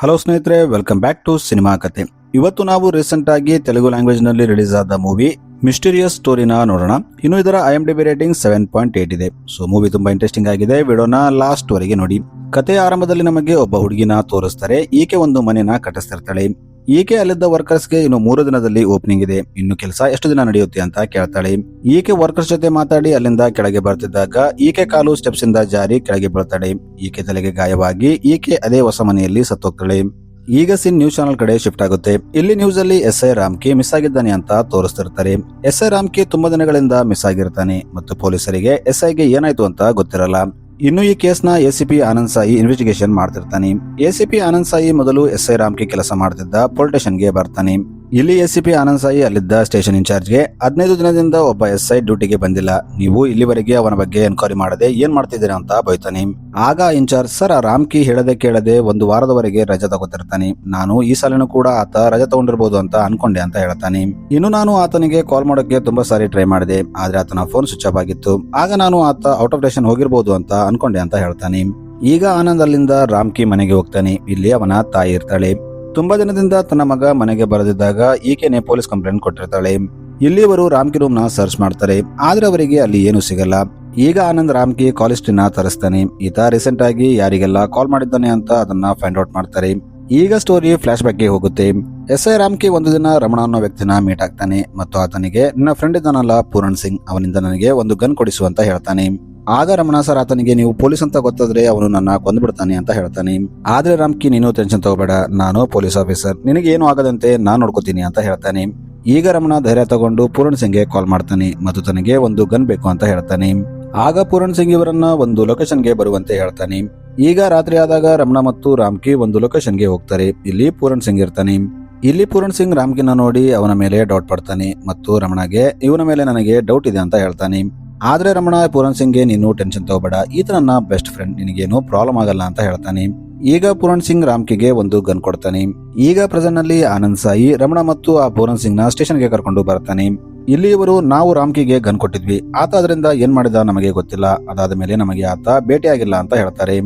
Hello ಸ್ನೇಹಿತರೆ, welcome back to cinema ಕತೆ. ಇವತ್ತು ನಾವು ರೀಸೆಂಟ್ ಆಗಿ ತೆಲುಗು ಲ್ಯಾಂಗ್ವೇಜ್ ನಲ್ಲಿ ರಿಲೀಸ್ ಆದ ಮೂವಿ ಮಿಸ್ಟೀರಿಯಸ್ ಸ್ಟೋರಿನ ನೋಡೋಣ. ಇನ್ನು ಇದರ IMDb ರೇಟಿಂಗ್ 7.8 ಇದೆ. ಸೊ ಮೂವಿ ತುಂಬಾ ಇಂಟ್ರೆಸ್ಟಿಂಗ್ ಆಗಿದೆ. ವಿಡಿಯೋನ ಲಾಸ್ಟ್ ವರೆಗೆ ನೋಡಿ. ಕಥೆಯ ಆರಂಭದಲ್ಲಿ ನಮಗೆ ಒಬ್ಬ ಹುಡುಗಿನ ತೋರಿಸ್ತಾರೆ. ಈಕೆ ಒಂದು ಮನೆನ ಕಟ್ಟಿಸ್ತಿರ್ತಾಳೆ. ಈಕೆ ಅಲ್ಲಿದ್ದ ವರ್ಕರ್ಸ್ಗೆ ಇನ್ನು 3 ದಿನದಲ್ಲಿ ಓಪನಿಂಗ್ ಇದೆ, ಇನ್ನು ಕೆಲಸ ಎಷ್ಟು ದಿನ ನಡೆಯುತ್ತೆ ಅಂತ ಕೇಳ್ತಾಳೆ. ಈಕೆ ವರ್ಕರ್ಸ್ ಜೊತೆ ಮಾತಾಡಿ ಅಲ್ಲಿಂದ ಕೆಳಗೆ ಬರ್ತಿದ್ದಾಗ ಈಕೆ ಕಾಲು ಸ್ಟೆಪ್ಸ್ ಇಂದ ಜಾರಿ ಕೆಳಗೆ ಬೀಳ್ತಾಳೆ. ಈಕೆ ತಲೆಗೆ ಗಾಯವಾಗಿ ಈಕೆ ಅದೇ ಹೊಸ ಮನೆಯಲ್ಲಿ ಸತ್ತೋಗ್ತಾಳೆ. ಈಗ ಸೀನ್ ನ್ಯೂಸ್ ಚಾನಲ್ ಕಡೆ ಶಿಫ್ಟ್ ಆಗುತ್ತೆ. ಇಲ್ಲಿ ನ್ಯೂಸ್ ಅಲ್ಲಿ SI ರಾಮ್ಕಿ ಮಿಸ್ ಆಗಿದ್ದಾನೆ ಅಂತ ತೋರಿಸ್ತಿರ್ತಾರೆ. SI ರಾಮ್ಕಿ ತುಂಬಾ ದಿನಗಳಿಂದ ಮಿಸ್ ಆಗಿರ್ತಾನೆ ಮತ್ತು ಪೊಲೀಸರಿಗೆ SIಗೆ ಏನಾಯ್ತು ಅಂತ ಗೊತ್ತಿರಲ್ಲ. ಇನ್ನು ಈ ಕೇಸ್ನ ACP ಆನಂದ್ ಸಾಯಿ ಇನ್ವೆಸ್ಟಿಗೇಷನ್ ಮಾಡ್ತಿರ್ತಾನೆ. ACP ಆನಂದ್ ಸಾಯಿ ಮೊದಲು SI ರಾಮ್ಕಿ ಕೆಲಸ ಮಾಡ್ತಿದ್ದ ಪೊಲೀಸ್ ಸ್ಟೇಷನ್ಗೆ ಬರ್ತಾನೆ. ಇಲ್ಲಿ ACP ಆನಂದ್ ಸಾಯಿ ಅಲ್ಲಿದ್ದ ಸ್ಟೇಷನ್ ಇನ್ಚಾರ್ಜ್ಗೆ 15 ದಿನದಿಂದ ಒಬ್ಬ SI ಡ್ಯೂಟಿಗೆ ಬಂದಿಲ್ಲ, ನೀವು ಇಲ್ಲಿವರೆಗೆ ಅವನ ಬಗ್ಗೆ ಎನ್ಕ್ವೈರಿ ಮಾಡದೆ ಏನ್ ಮಾಡ್ತಿದ್ದೀರಾ ಅಂತ ಬೈತಾನೆ. ಆಗ ಇನ್ಚಾರ್ಜ್, ಸರ್ ರಾಮ್ಕಿ ಹೇಳದೆ ಕೇಳದೆ 1 ವಾರದವರೆಗೆ ರಜೆ ತಗೋತಿರ್ತಾನೆ, ನಾನು ಈ ಸಾಲಿನೂ ಕೂಡ ಆತ ರಜೆ ತಗೊಂಡಿರ್ಬೋದು ಅಂತ ಅನ್ಕೊಂಡೆ ಅಂತ ಹೇಳ್ತಾನೆ. ಇನ್ನು ನಾನು ಆತನಿಗೆ ಕಾಲ್ ಮಾಡೋಕೆ ತುಂಬಾ ಸಾರಿ ಟ್ರೈ ಮಾಡಿದೆ, ಆದ್ರೆ ಆತನ ಫೋನ್ ಸ್ವಿಚ್ ಆಫ್ ಆಗಿತ್ತು. ಆಗ ನಾನು ಆತ ಔಟ್ ಆಫ್ ಸ್ಟೇಷನ್ ಹೋಗಿರ್ಬೋದು ಅಂತ ಅನ್ಕೊಂಡೆ ಅಂತ ಹೇಳ್ತಾನೆ. ಈಗ ಆನಂದ್ ಅಲ್ಲಿಂದ ರಾಮ್ಕಿ ಮನೆಗೆ ಹೋಗ್ತಾನೆ. ಇಲ್ಲಿ ಅವನ ತಾಯಿ ಇರ್ತಾಳೆ. ತುಂಬಾ ದಿನದಿಂದ ತನ್ನ ಮಗ ಮನೆಗೆ ಬರದಿದ್ದಾಗ ಈಕೆನೆ ಪೊಲೀಸ್ ಕಂಪ್ಲೇಂಟ್ ಕೊಟ್ಟಿರ್ತಾಳೆ. ಇಲ್ಲಿ ಅವರು ರಾಮ್ಕಿ ರೂಮ್ ನ ಸರ್ಚ್ ಮಾಡ್ತಾರೆ, ಆದ್ರೆ ಅವರಿಗೆ ಅಲ್ಲಿ ಏನು ಸಿಗಲ್ಲ. ಈಗ ಆನಂದ್ ರಾಮ್ಕಿ ಕಾಲ್ ಹಿಸ್ಟ್ರಿನ ತರಿಸ್ತಾನೆ. ಈತ ರೀಸೆಂಟ್ ಆಗಿ ಯಾರಿಗೆಲ್ಲ ಕಾಲ್ ಮಾಡಿದ್ದಾನೆ ಅಂತ ಅದನ್ನ ಫೈಂಡ್ ಔಟ್ ಮಾಡ್ತಾರೆ. ಈಗ ಸ್ಟೋರಿ ಫ್ಲಾಶ್ ಬ್ಯಾಕ್ ಗೆ ಹೋಗುತ್ತೆ. SI ರಾಮ್ಕಿ ಒಂದು ದಿನ ರಮಣ ಅನ್ನೋ ವ್ಯಕ್ತಿನ ಮೀಟ್ ಆಗ್ತಾನೆ ಮತ್ತು ಆತನಿಗೆ, ನನ್ನ ಫ್ರೆಂಡ್ ಇದ್ದಾನಲ್ಲ ಪೂರಣ್ ಸಿಂಗ್, ಅವನಿಂದ ನನಗೆ ಒಂದು ಗನ್ ಕೊಡಿಸು ಅಂತ ಹೇಳ್ತಾನೆ. ಆಗ ರಮಣ ಸರ್ ಆತನಿಗೆ, ನೀವು ಪೊಲೀಸ್ ಅಂತ ಗೊತ್ತಾದ್ರೆ ಅವನು ನನ್ನ ಕೊಂದ್ಬಿಡ್ತಾನೆ ಅಂತ ಹೇಳ್ತಾನೆ. ಆದ್ರೆ ರಾಮ್ಕಿ, ನೀನು ಟೆನ್ಷನ್ ತಗೋಬೇಡ, ನಾನು ಪೊಲೀಸ್ ಆಫೀಸರ್, ನಿನಗೆ ಏನು ಆಗದಂತೆ ನಾನ್ ನೋಡ್ಕೋತೀನಿ ಅಂತ ಹೇಳ್ತಾನೆ. ಈಗ ರಮಣ ಧೈರ್ಯ ತಗೊಂಡು ಪೂರಣ್ ಸಿಂಗ್ಗೆ ಕಾಲ್ ಮಾಡ್ತಾನೆ ಮತ್ತು ತನಗೆ ಒಂದು ಗನ್ ಬೇಕು ಅಂತ ಹೇಳ್ತಾನೆ. ಆಗ ಪೂರಣ್ ಸಿಂಗ್ ಇವರನ್ನ ಒಂದು ಲೊಕೇಶನ್ಗೆ ಬರುವಂತೆ ಹೇಳ್ತಾನೆ. ಈಗ ರಾತ್ರಿ ಆದಾಗ ರಮಣ ಮತ್ತು ರಾಮ್ಕಿ ಒಂದು ಲೊಕೇಶನ್ಗೆ ಹೋಗ್ತಾರೆ. ಇಲ್ಲಿ ಪೂರಣ್ ಸಿಂಗ್ ಇರ್ತಾನೆ. ಇಲ್ಲಿ ಪೂರಣ್ ಸಿಂಗ್ ರಾಮ್ಕಿನ ನೋಡಿ ಅವನ ಮೇಲೆ ಡೌಟ್ ಪಡ್ತಾನೆ ಮತ್ತು ರಮಣಗೆ, ಇವನ ಮೇಲೆ ನನಗೆ ಡೌಟ್ ಇದೆ ಅಂತ ಹೇಳ್ತಾನೆ. ಆದ್ರೆ ರಮಣ ಪೂರಣ್ ಸಿಂಗ್ಗೆ, ನೀನು ಟೆನ್ಷನ್ ತಗೋಬೇಡ, ಈತ ನನ್ನ ಬೆಸ್ಟ್ ಫ್ರೆಂಡ್, ನಿನಗೇನು ಪ್ರಾಬ್ಲಮ್ ಆಗಲ್ಲ ಅಂತ ಹೇಳ್ತಾನೆ. ಈಗ ಪೂರಣ್ ಸಿಂಗ್ ರಾಮ್ಕಿಗೆ ಒಂದು ಗನ್ ಕೊಡ್ತಾನೆ. ಈಗ ಪ್ರೆಸೆಂಟ್ ನಲ್ಲಿ ಆನಂದ್ ಸಾಯಿ ರಮಣ ಮತ್ತು ಆ ಪೂರಣ್ ಸಿಂಗ್ ನ ಸ್ಟೇಷನ್ಗೆ ಕರ್ಕೊಂಡು ಬರ್ತಾನೆ. ಇಲ್ಲಿ ಇವರು, ನಾವು ರಾಮ್ಕಿಗೆ ಗನ್ ಕೊಟ್ಟಿದ್ವಿ, ಆತ ಅದರಿಂದ ಏನ್ ಮಾಡಿದ ನಮಗೆ ಗೊತ್ತಿಲ್ಲ, ಅದಾದ ಮೇಲೆ ನಮಗೆ ಆತ ಭೇಟಿಯಾಗಿಲ್ಲ ಅಂತ ಹೇಳ್ತಾರೆ.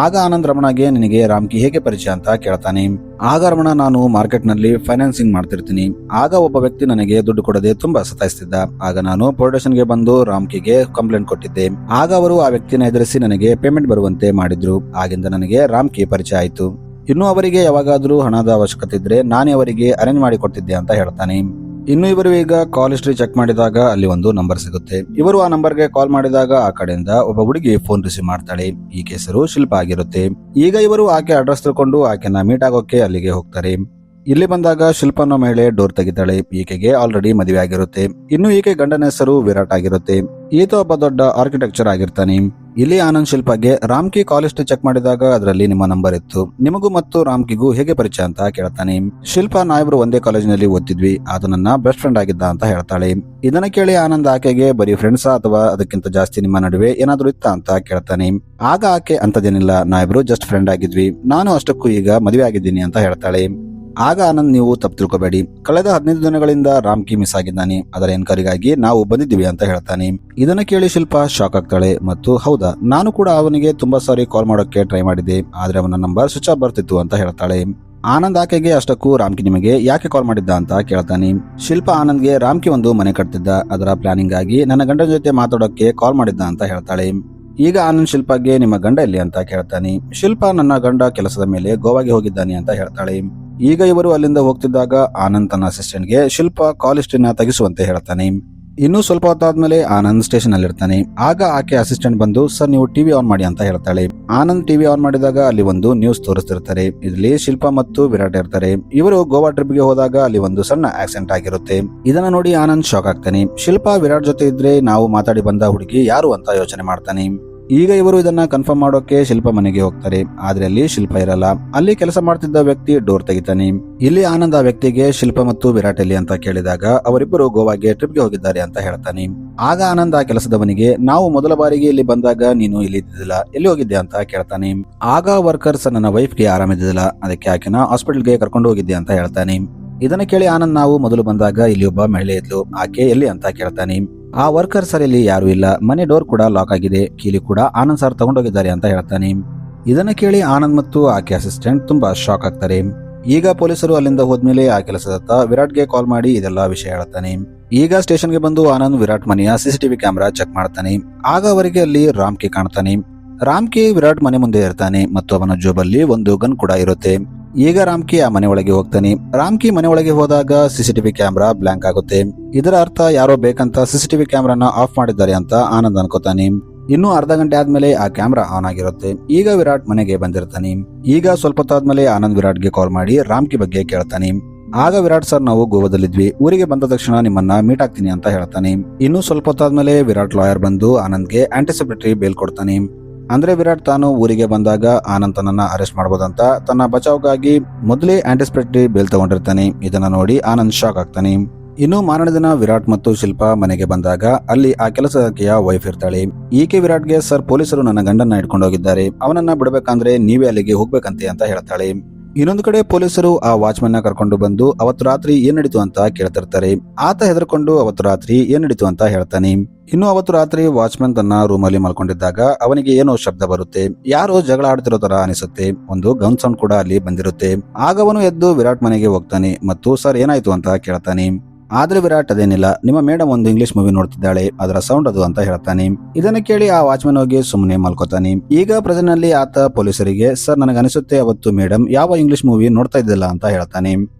ಆಗ ಆನಂದ್ ರಮಣಗೆ, ನಿನಗೆ ರಾಮ್ಕಿ ಹೇಗೆ ಪರಿಚಯ ಅಂತ ಕೇಳ್ತಾನೆ. ಆಗ ರಮಣ, ನಾನು ಮಾರ್ಕೆಟ್ ನಲ್ಲಿ ಫೈನಾನ್ಸಿಂಗ್ ಮಾಡ್ತಿರ್ತೀನಿ, ಆಗ ಒಬ್ಬ ವ್ಯಕ್ತಿ ನನಗೆ ದುಡ್ಡು ಕೊಡದೆ ತುಂಬಾ ಸತಾಯಿಸ್ತಿದ್ದ, ಆಗ ನಾನು ಪೊಲೀಸ್ ಸ್ಟೇಷನ್ಗೆ ಬಂದು ರಾಮ್ಕಿಗೆ ಕಂಪ್ಲೇಂಟ್ ಕೊಟ್ಟಿದ್ದೆ. ಆಗ ಅವರು ಆ ವ್ಯಕ್ತಿನ ಎದುರಿಸಿ ನನಗೆ ಪೇಮೆಂಟ್ ಬರುವಂತೆ ಮಾಡಿದ್ರು, ಆಗಿಂದ ನನಗೆ ರಾಮ್ಕಿ ಪರಿಚಯ ಆಯ್ತು. ಇನ್ನು ಅವರಿಗೆ ಯಾವಾಗಾದ್ರೂ ಹಣದ ಅವಶ್ಯಕತೆ ಇದ್ರೆ ನಾನೇ ಅವರಿಗೆ ಅರೇಂಜ್ ಮಾಡಿ ಕೊಡ್ತಿದ್ದೆ ಅಂತ ಹೇಳ್ತಾನೆ. ಇನ್ನು ಇವರು ಈಗ ಕಾಲ್ ಹಿಸ್ಟ್ರಿ ಚೆಕ್ ಮಾಡಿದಾಗ ಅಲ್ಲಿ ಒಂದು ನಂಬರ್ ಸಿಗುತ್ತೆ. ಇವರು ಆ ನಂಬರ್ಗೆ ಕಾಲ್ ಮಾಡಿದಾಗ ಆ ಕಡೆಯಿಂದ ಒಬ್ಬ ಹುಡುಗಿ ಫೋನ್ ರಿಸೀವ್ ಮಾಡ್ತಾಳೆ. ಈ ಹೆಸರು ಶಿಲ್ಪ ಆಗಿರುತ್ತೆ. ಈಗ ಇವರು ಆಕೆ ಅಡ್ರೆಸ್ ತಿಳ್ಕೊಂಡು ಆಕೆನ ಮೀಟ್ ಆಗೋಕೆ ಅಲ್ಲಿಗೆ ಹೋಗ್ತಾರೆ. ಇಲ್ಲಿ ಬಂದಾಗ ಶಿಲ್ಪ ಅನ್ನೋ ಮಹಿಳೆ ಡೋರ್ ತೆಗಿತಾಳೆ. ಈಕೆಗೆ ಆಲ್ರೆಡಿ ಮದುವೆ ಆಗಿರುತ್ತೆ. ಇನ್ನು ಈಕೆ ಗಂಡನ ಹೆಸರು ವಿರಾಟ್ ಆಗಿರುತ್ತೆ. ಈತ ಒಬ್ಬ ದೊಡ್ಡ ಆರ್ಕಿಟೆಕ್ಚರ್ ಆಗಿರ್ತಾನೆ. ಇಲ್ಲಿ ಆನಂದ್ ಶಿಲ್ಪಾಗೆ, ರಾಮ್ಕಿ ಕಾಲ್ ಹಿಸ್ಟ್ರಿ ಚೆಕ್ ಮಾಡಿದಾಗ ಅದರಲ್ಲಿ ನಿಮ್ಮ ನಂಬರ್ ಇತ್ತು, ನಿಮಗೂ ಮತ್ತು ರಾಮ್ಕಿಗೂ ಹೇಗೆ ಪರಿಚಯ ಅಂತ ಕೇಳ್ತಾನೆ. ಶಿಲ್ಪಾ, ನಾವಿಬ್ರು ಒಂದೇ ಕಾಲೇಜಿನಲ್ಲಿ ಓದ್ತಿದ್ವಿ, ಆತ ನನ್ನ ಬೆಸ್ಟ್ ಫ್ರೆಂಡ್ ಆಗಿದ್ದ ಅಂತ ಹೇಳ್ತಾಳೆ. ಇದನ್ನ ಕೇಳಿ ಆನಂದ್ ಆಕೆಗೆ, ಬರೀ ಫ್ರೆಂಡ್ಸಾ ಅಥವಾ ಅದಕ್ಕಿಂತ ಜಾಸ್ತಿ ನಿಮ್ಮ ನಡುವೆ ಏನಾದ್ರೂ ಇತ್ತಾ ಅಂತ ಕೇಳ್ತಾನೆ. ಆಗ ಆಕೆ, ಅಂತದೇನಿಲ್ಲ, ನಾವಿಬ್ರು ಜಸ್ಟ್ ಫ್ರೆಂಡ್ ಆಗಿದ್ವಿ, ನಾನು ಅಷ್ಟಕ್ಕೂ ಈಗ ಮದುವೆ ಆಗಿದ್ದೀನಿ ಅಂತ ಹೇಳ್ತಾಳೆ. ಆಗ ಆನಂದ್, ನೀವು ತಪ್ಪು ತಿಳ್ಕೊಬೇಡಿ, ಕಳೆದ 15 ದಿನಗಳಿಂದ ರಾಮ್ಕಿ ಮಿಸ್ ಆಗಿದ್ದಾನೆ, ಅದರ ಎನ್ಕ್ವೈರಿಗಾಗಿ ನಾವು ಬಂದಿದ್ದೀವಿ ಅಂತ ಹೇಳ್ತಾನೆ. ಇದನ್ನ ಕೇಳಿ ಶಿಲ್ಪಾ ಶಾಕ್ ಆಗ್ತಾಳೆ ಮತ್ತು, ಹೌದಾ, ನಾನು ಕೂಡ ಅವನಿಗೆ ತುಂಬಾ ಸಾರಿ ಕಾಲ್ ಮಾಡೋಕೆ ಟ್ರೈ ಮಾಡಿದ್ದೆ, ಆದ್ರೆ ಅವನ ನಂಬರ್ ಸ್ವಿಚ್ ಆಫ್ ಬರ್ತಿತ್ತು ಅಂತ ಹೇಳ್ತಾಳೆ. ಆನಂದ್ ಆಕೆಗೆ, ಅಷ್ಟಕ್ಕೂ ರಾಮ್ಕಿ ನಿಮಗೆ ಯಾಕೆ ಕಾಲ್ ಮಾಡಿದ್ದ ಅಂತ ಕೇಳ್ತಾನೆ. ಶಿಲ್ಪಾ ಆನಂದ್ಗೆ, ರಾಮ್ಕಿ ಒಂದು ಮನೆ ಕಟ್ತಿದ್ದ, ಅದರ ಪ್ಲಾನಿಂಗ್ ಆಗಿ ನನ್ನ ಗಂಡನ ಜೊತೆ ಮಾತಾಡೋಕೆ ಕಾಲ್ ಮಾಡಿದ್ದ ಅಂತ ಹೇಳ್ತಾಳೆ. ಈಗ ಆನಂದ್ ಶಿಲ್ಪಾಗೆ, ನಿಮ್ಮ ಗಂಡ ಎಲ್ಲಿ ಅಂತ ಕೇಳ್ತಾನೆ. ಶಿಲ್ಪಾ, ನನ್ನ ಗಂಡ ಕೆಲಸದ ಮೇಲೆ ಗೋವಾಗೆ ಹೋಗಿದ್ದಾನೆ ಅಂತ ಹೇಳ್ತಾಳೆ. ಈಗ ಇವರು ಅಲ್ಲಿಂದ ಹೋಗ್ತಿದ್ದಾಗ ಆನಂದ್ ತನ್ನ ಅಸಿಸ್ಟೆಂಟ್ಗೆ ಶಿಲ್ಪ ಕಾಲ್ ಹಿಸ್ಟ್ರಿನ ತೆಗಿಸುವಂತೆ ಹೇಳ್ತಾನೆ. ಇನ್ನು ಸ್ವಲ್ಪ ಹೊತ್ತಾದ್ಮೇಲೆ ಆನಂದ್ ಸ್ಟೇಷನ್ ಅಲ್ಲಿ ಇರ್ತಾನೆ. ಆಗ ಆಕೆ ಅಸಿಸ್ಟೆಂಟ್ ಬಂದು, ಸರ್ ನೀವು ಟಿವಿ ಆನ್ ಮಾಡಿ ಅಂತ ಹೇಳ್ತಾಳೆ. ಆನಂದ್ ಟಿವಿ ಆನ್ ಮಾಡಿದಾಗ ಅಲ್ಲಿ ಒಂದು ನ್ಯೂಸ್ ತೋರಿಸ್ತಿರ್ತಾರೆ. ಇಲ್ಲಿ ಶಿಲ್ಪ ಮತ್ತು ವಿರಾಟ್ ಇರ್ತಾರೆ. ಇವರು ಗೋವಾ ಟ್ರಿಪ್ ಗೆ ಹೋದಾಗ ಅಲ್ಲಿ ಒಂದು ಸಣ್ಣ ಆಕ್ಸಿಡೆಂಟ್ ಆಗಿರುತ್ತೆ. ಇದನ್ನ ನೋಡಿ ಆನಂದ್ ಶಾಕ್ ಆಗ್ತಾನೆ. ಶಿಲ್ಪ ವಿರಾಟ್ ಜೊತೆ ಇದ್ರೆ ನಾವು ಮಾತಾಡಿ ಬಂದ ಹುಡುಗಿ ಯಾರು ಅಂತ ಯೋಚನೆ ಮಾಡ್ತಾನೆ. ಈಗ ಇವರು ಇದನ್ನ ಕನ್ಫರ್ಮ್ ಮಾಡೋಕೆ ಶಿಲ್ಪ ಮನೆಗೆ ಹೋಗ್ತಾರೆ. ಆದ್ರೆ ಅಲ್ಲಿ ಶಿಲ್ಪ ಇರಲ್ಲ. ಅಲ್ಲಿ ಕೆಲಸ ಮಾಡ್ತಿದ್ದ ವ್ಯಕ್ತಿ ಡೋರ್ ತೆಗಿತಾನೆ. ಇಲ್ಲಿ ಆನಂದ್ ಆ ವ್ಯಕ್ತಿಗೆ, ಶಿಲ್ಪ ಮತ್ತು ವಿರಾಟ್ ಎಲ್ಲಿ ಅಂತ ಕೇಳಿದಾಗ ಅವರಿಬ್ಬರು ಗೋವಾಗೆ ಟ್ರಿಪ್ಗೆ ಹೋಗಿದ್ದಾರೆ ಅಂತ ಹೇಳ್ತಾನೆ. ಆಗ ಆನಂದ್ ಆ ಕೆಲಸದವನಿಗೆ, ನಾವು ಮೊದಲ ಬಾರಿಗೆ ಇಲ್ಲಿ ಬಂದಾಗ ನೀನು ಇಲ್ಲಿ ಇದ್ದಿದ್ದಿಲ್ಲ, ಎಲ್ಲಿ ಹೋಗಿದ್ದೆ ಅಂತ ಕೇಳ್ತಾನೆ. ಆಗ ವರ್ಕರ್ಸ್, ನನ್ನ ವೈಫ್ಗೆ ಆರಾಮಿದ್ದಿಲ್ಲ, ಅದಕ್ಕೆ ಆಕೆನ ಹಾಸ್ಪಿಟಲ್ಗೆ ಕರ್ಕೊಂಡು ಹೋಗಿದ್ದೆ ಅಂತ ಹೇಳ್ತಾನೆ. ಇದನ್ನ ಕೇಳಿ ಆನಂದ್, ನಾವು ಮೊದಲು ಬಂದಾಗ ಇಲ್ಲಿ ಒಬ್ಬ ಮಹಿಳೆ ಇದ್ಲು, ಆಕೆ ಎಲ್ಲಿ ಅಂತ ಕೇಳ್ತಾನೆ. ಆ ವರ್ಕರ್ ಸರ್ ಇಲ್ಲಿ ಯಾರು ಇಲ್ಲ, ಮನೆ ಡೋರ್ ಕೂಡ ಲಾಕ್ ಆಗಿದೆ, ಕೀಲಿ ಕೂಡ ಆನಂದ್ ಸರ್ ತಗೊಂಡೋಗಿದ್ದಾರೆ ಅಂತ ಹೇಳ್ತಾನೆ. ಇದನ್ನ ಕೇಳಿ ಆನಂದ್ ಮತ್ತು ಆಕೆ ಅಸಿಸ್ಟೆಂಟ್ ತುಂಬಾ ಶಾಕ್ ಆಗ್ತಾರೆ. ಈಗ ಪೊಲೀಸರು ಅಲ್ಲಿಂದ ಹೋದ್ಮೇಲೆ ಆ ಕೆಲಸದತ್ತ ವಿರಾಟ್ಗೆ ಕಾಲ್ ಮಾಡಿ ಇದೆಲ್ಲ ವಿಷಯ ಹೇಳ್ತಾನೆ. ಈಗ ಸ್ಟೇಷನ್ಗೆ ಬಂದು ಆನಂದ್ ವಿರಾಟ್ ಮನೆಯ ಸಿಸಿಟಿವಿ ಕ್ಯಾಮೆರಾ ಚೆಕ್ ಮಾಡ್ತಾನೆ. ಆಗ ಅವರಿಗೆ ಅಲ್ಲಿ ರಾಮ್ಕಿ ಕಾಣ್ತಾನೆ. ರಾಮ್ಕಿ ವಿರಾಟ್ ಮನೆ ಮುಂದೆ ಇರ್ತಾನೆ ಮತ್ತು ಅವನ ಜೋಬಲ್ಲಿ ಒಂದು ಗನ್ ಕೂಡ ಇರುತ್ತೆ. ಈಗ ರಾಮ್ಕಿ ಆ ಮನೆ ಒಳಗೆ ಹೋಗ್ತಾನೆ. ರಾಮ್ಕಿ ಮನೆ ಒಳಗೆ ಹೋದಾಗ ಸಿಸಿಟಿವಿ ಕ್ಯಾಮೆರಾ ಬ್ಲಾಂಕ್ ಆಗುತ್ತೆ. ಇದರ ಅರ್ಥ ಯಾರೋ ಬೇಕಂತ ಸಿಸಿಟಿವಿ ಕ್ಯಾಮೆರಾನ ಆಫ್ ಮಾಡಿದ್ದಾರೆ ಅಂತ ಆನಂದ್ ಅನ್ಕೋತಾನೆ. ಇನ್ನು ಅರ್ಧ ಗಂಟೆ ಆದ್ಮೇಲೆ ಆ ಕ್ಯಾಮೆರಾ ಆನ್ ಆಗಿರುತ್ತೆ. ಈಗ ವಿರಾಟ್ ಮನೆಗೆ ಬಂದಿರ್ತಾನೆ. ಈಗ ಸ್ವಲ್ಪ ಹೊತ್ತಾದ್ಮೇಲೆ ಆನಂದ್ ವಿರಾಟ್ಗೆ ಕಾಲ್ ಮಾಡಿ ರಾಮ್ಕಿ ಬಗ್ಗೆ ಕೇಳ್ತಾನೆ. ಆಗ ವಿರಾಟ್ ಸರ್, ನಾವು ಗೋವಾದಲ್ಲಿದ್ವಿ, ಊರಿಗೆ ಬಂದ ತಕ್ಷಣ ನಿಮ್ಮನ್ನ ಮೀಟ್ ಆಗ್ತೀನಿ ಅಂತ ಹೇಳ್ತಾನೆ. ಇನ್ನು ಸ್ವಲ್ಪ ಹೊತ್ತಾದ್ಮೇಲೆ ವಿರಾಟ್ ಲಾಯರ್ ಬಂದು ಆನಂದ್ಗೆ ಆಂಟಿಸಿಪೇಟರಿ ಬೇಲ್ ಕೊಡ್ತಾನೆ. ಅಂದ್ರೆ ವಿರಾಟ್ ತಾನು ಊರಿಗೆ ಬಂದಾಗ ಆನಂದ್ ತನ್ನನ್ನ ಅರೆಸ್ಟ್ ಮಾಡಬಹುದಂತ ತನ್ನ ಬಚಾವ್ಗಾಗಿ ಮೊದಲೇ ಆಂಟಿಸಿಪೇಟರಿ ಬೇಲ್ ತಗೊಂಡಿರ್ತಾನೆ. ಇದನ್ನ ನೋಡಿ ಆನಂದ್ ಶಾಕ್ ಆಗ್ತಾನೆ. ಇನ್ನು ಮಾರನೇ ದಿನ ವಿರಾಟ್ ಮತ್ತು ಶಿಲ್ಪಾ ಮನೆಗೆ ಬಂದಾಗ ಅಲ್ಲಿ ಆ ಕೆಲಸದಕ್ಕೆಯ ವೈಫ್ ಇರ್ತಾಳೆ. ಈಕೆ ವಿರಾಟ್ಗೆ, ಸರ್, ಪೊಲೀಸರು ನನ್ನ ಗಂಡನ್ನ ಇಟ್ಕೊಂಡು ಹೋಗಿದ್ದಾರೆ, ಅವನನ್ನ ಬಿಡಬೇಕಂದ್ರೆ ನೀವೇ ಅಲ್ಲಿಗೆ ಹೋಗ್ಬೇಕಂತೆ ಅಂತ ಹೇಳ್ತಾಳೆ. ಇನ್ನೊಂದು ಕಡೆ ಪೊಲೀಸರು ಆ ವಾಚ್ಮನ್ ನ ಕರ್ಕೊಂಡು ಬಂದು ಅವತ್ತು ರಾತ್ರಿ ಏನ್ ನಡೀತು ಅಂತ ಕೇಳ್ತಿರ್ತಾರೆ. ಆತ ಹೆದರ್ಕೊಂಡು ಅವತ್ತು ರಾತ್ರಿ ಏನ್ ನಡೀತು ಅಂತ ಹೇಳ್ತಾನೆ. ಇನ್ನು ಅವತ್ತು ರಾತ್ರಿ ವಾಚ್ಮನ್ ತನ್ನ ರೂಮಲ್ಲಿ ಮಲ್ಕೊಂಡಿದ್ದಾಗ ಅವನಿಗೆ ಏನೋ ಶಬ್ದ ಬರುತ್ತೆ. ಯಾರೋ ಜಗಳ ಆಡ್ತಿರೋ ತರ ಅನಿಸುತ್ತೆ. ಒಂದು ಗನ್ ಸೌಂಡ್ ಕೂಡ ಅಲ್ಲಿ ಬಂದಿರುತ್ತೆ. ಆಗ ಅವನು ಎದ್ದು ವಿರಾಟ್ ಮನೆಗೆ ಹೋಗ್ತಾನೆ ಮತ್ತು ಸರ್ ಏನಾಯ್ತು ಅಂತ ಕೇಳ್ತಾನೆ. ಆದ್ರೆ ವಿರಾಟ್, ಅದೇನಿಲ್ಲ, ನಿಮ್ಮ ಮೇಡಮ್ ಒಂದು ಇಂಗ್ಲಿಷ್ ಮೂವಿ ನೋಡ್ತಿದ್ದಾಳೆ, ಅದರ ಸೌಂಡ್ ಅದು ಅಂತ ಹೇಳ್ತಾನೆ. ಇದನ್ನ ಕೇಳಿ ಆ ವಾಚ್ಮನ್ ಹೋಗಿ ಸುಮ್ಮನೆ ಮಲ್ಕೋತಾನೆ. ಈಗ ಪ್ರೆಸೆಂಟ್ ನಲ್ಲಿ ಆತ ಪೊಲೀಸರಿಗೆ, ಸರ್, ನನಗನಿಸುತ್ತೆ ಅವತ್ತು ಮೇಡಮ್ ಯಾವ ಇಂಗ್ಲಿಷ್ ಮೂವಿ ನೋಡ್ತಾ ಇದ್ದಿಲ್ಲ ಅಂತ ಹೇಳ್ತಾನೆ.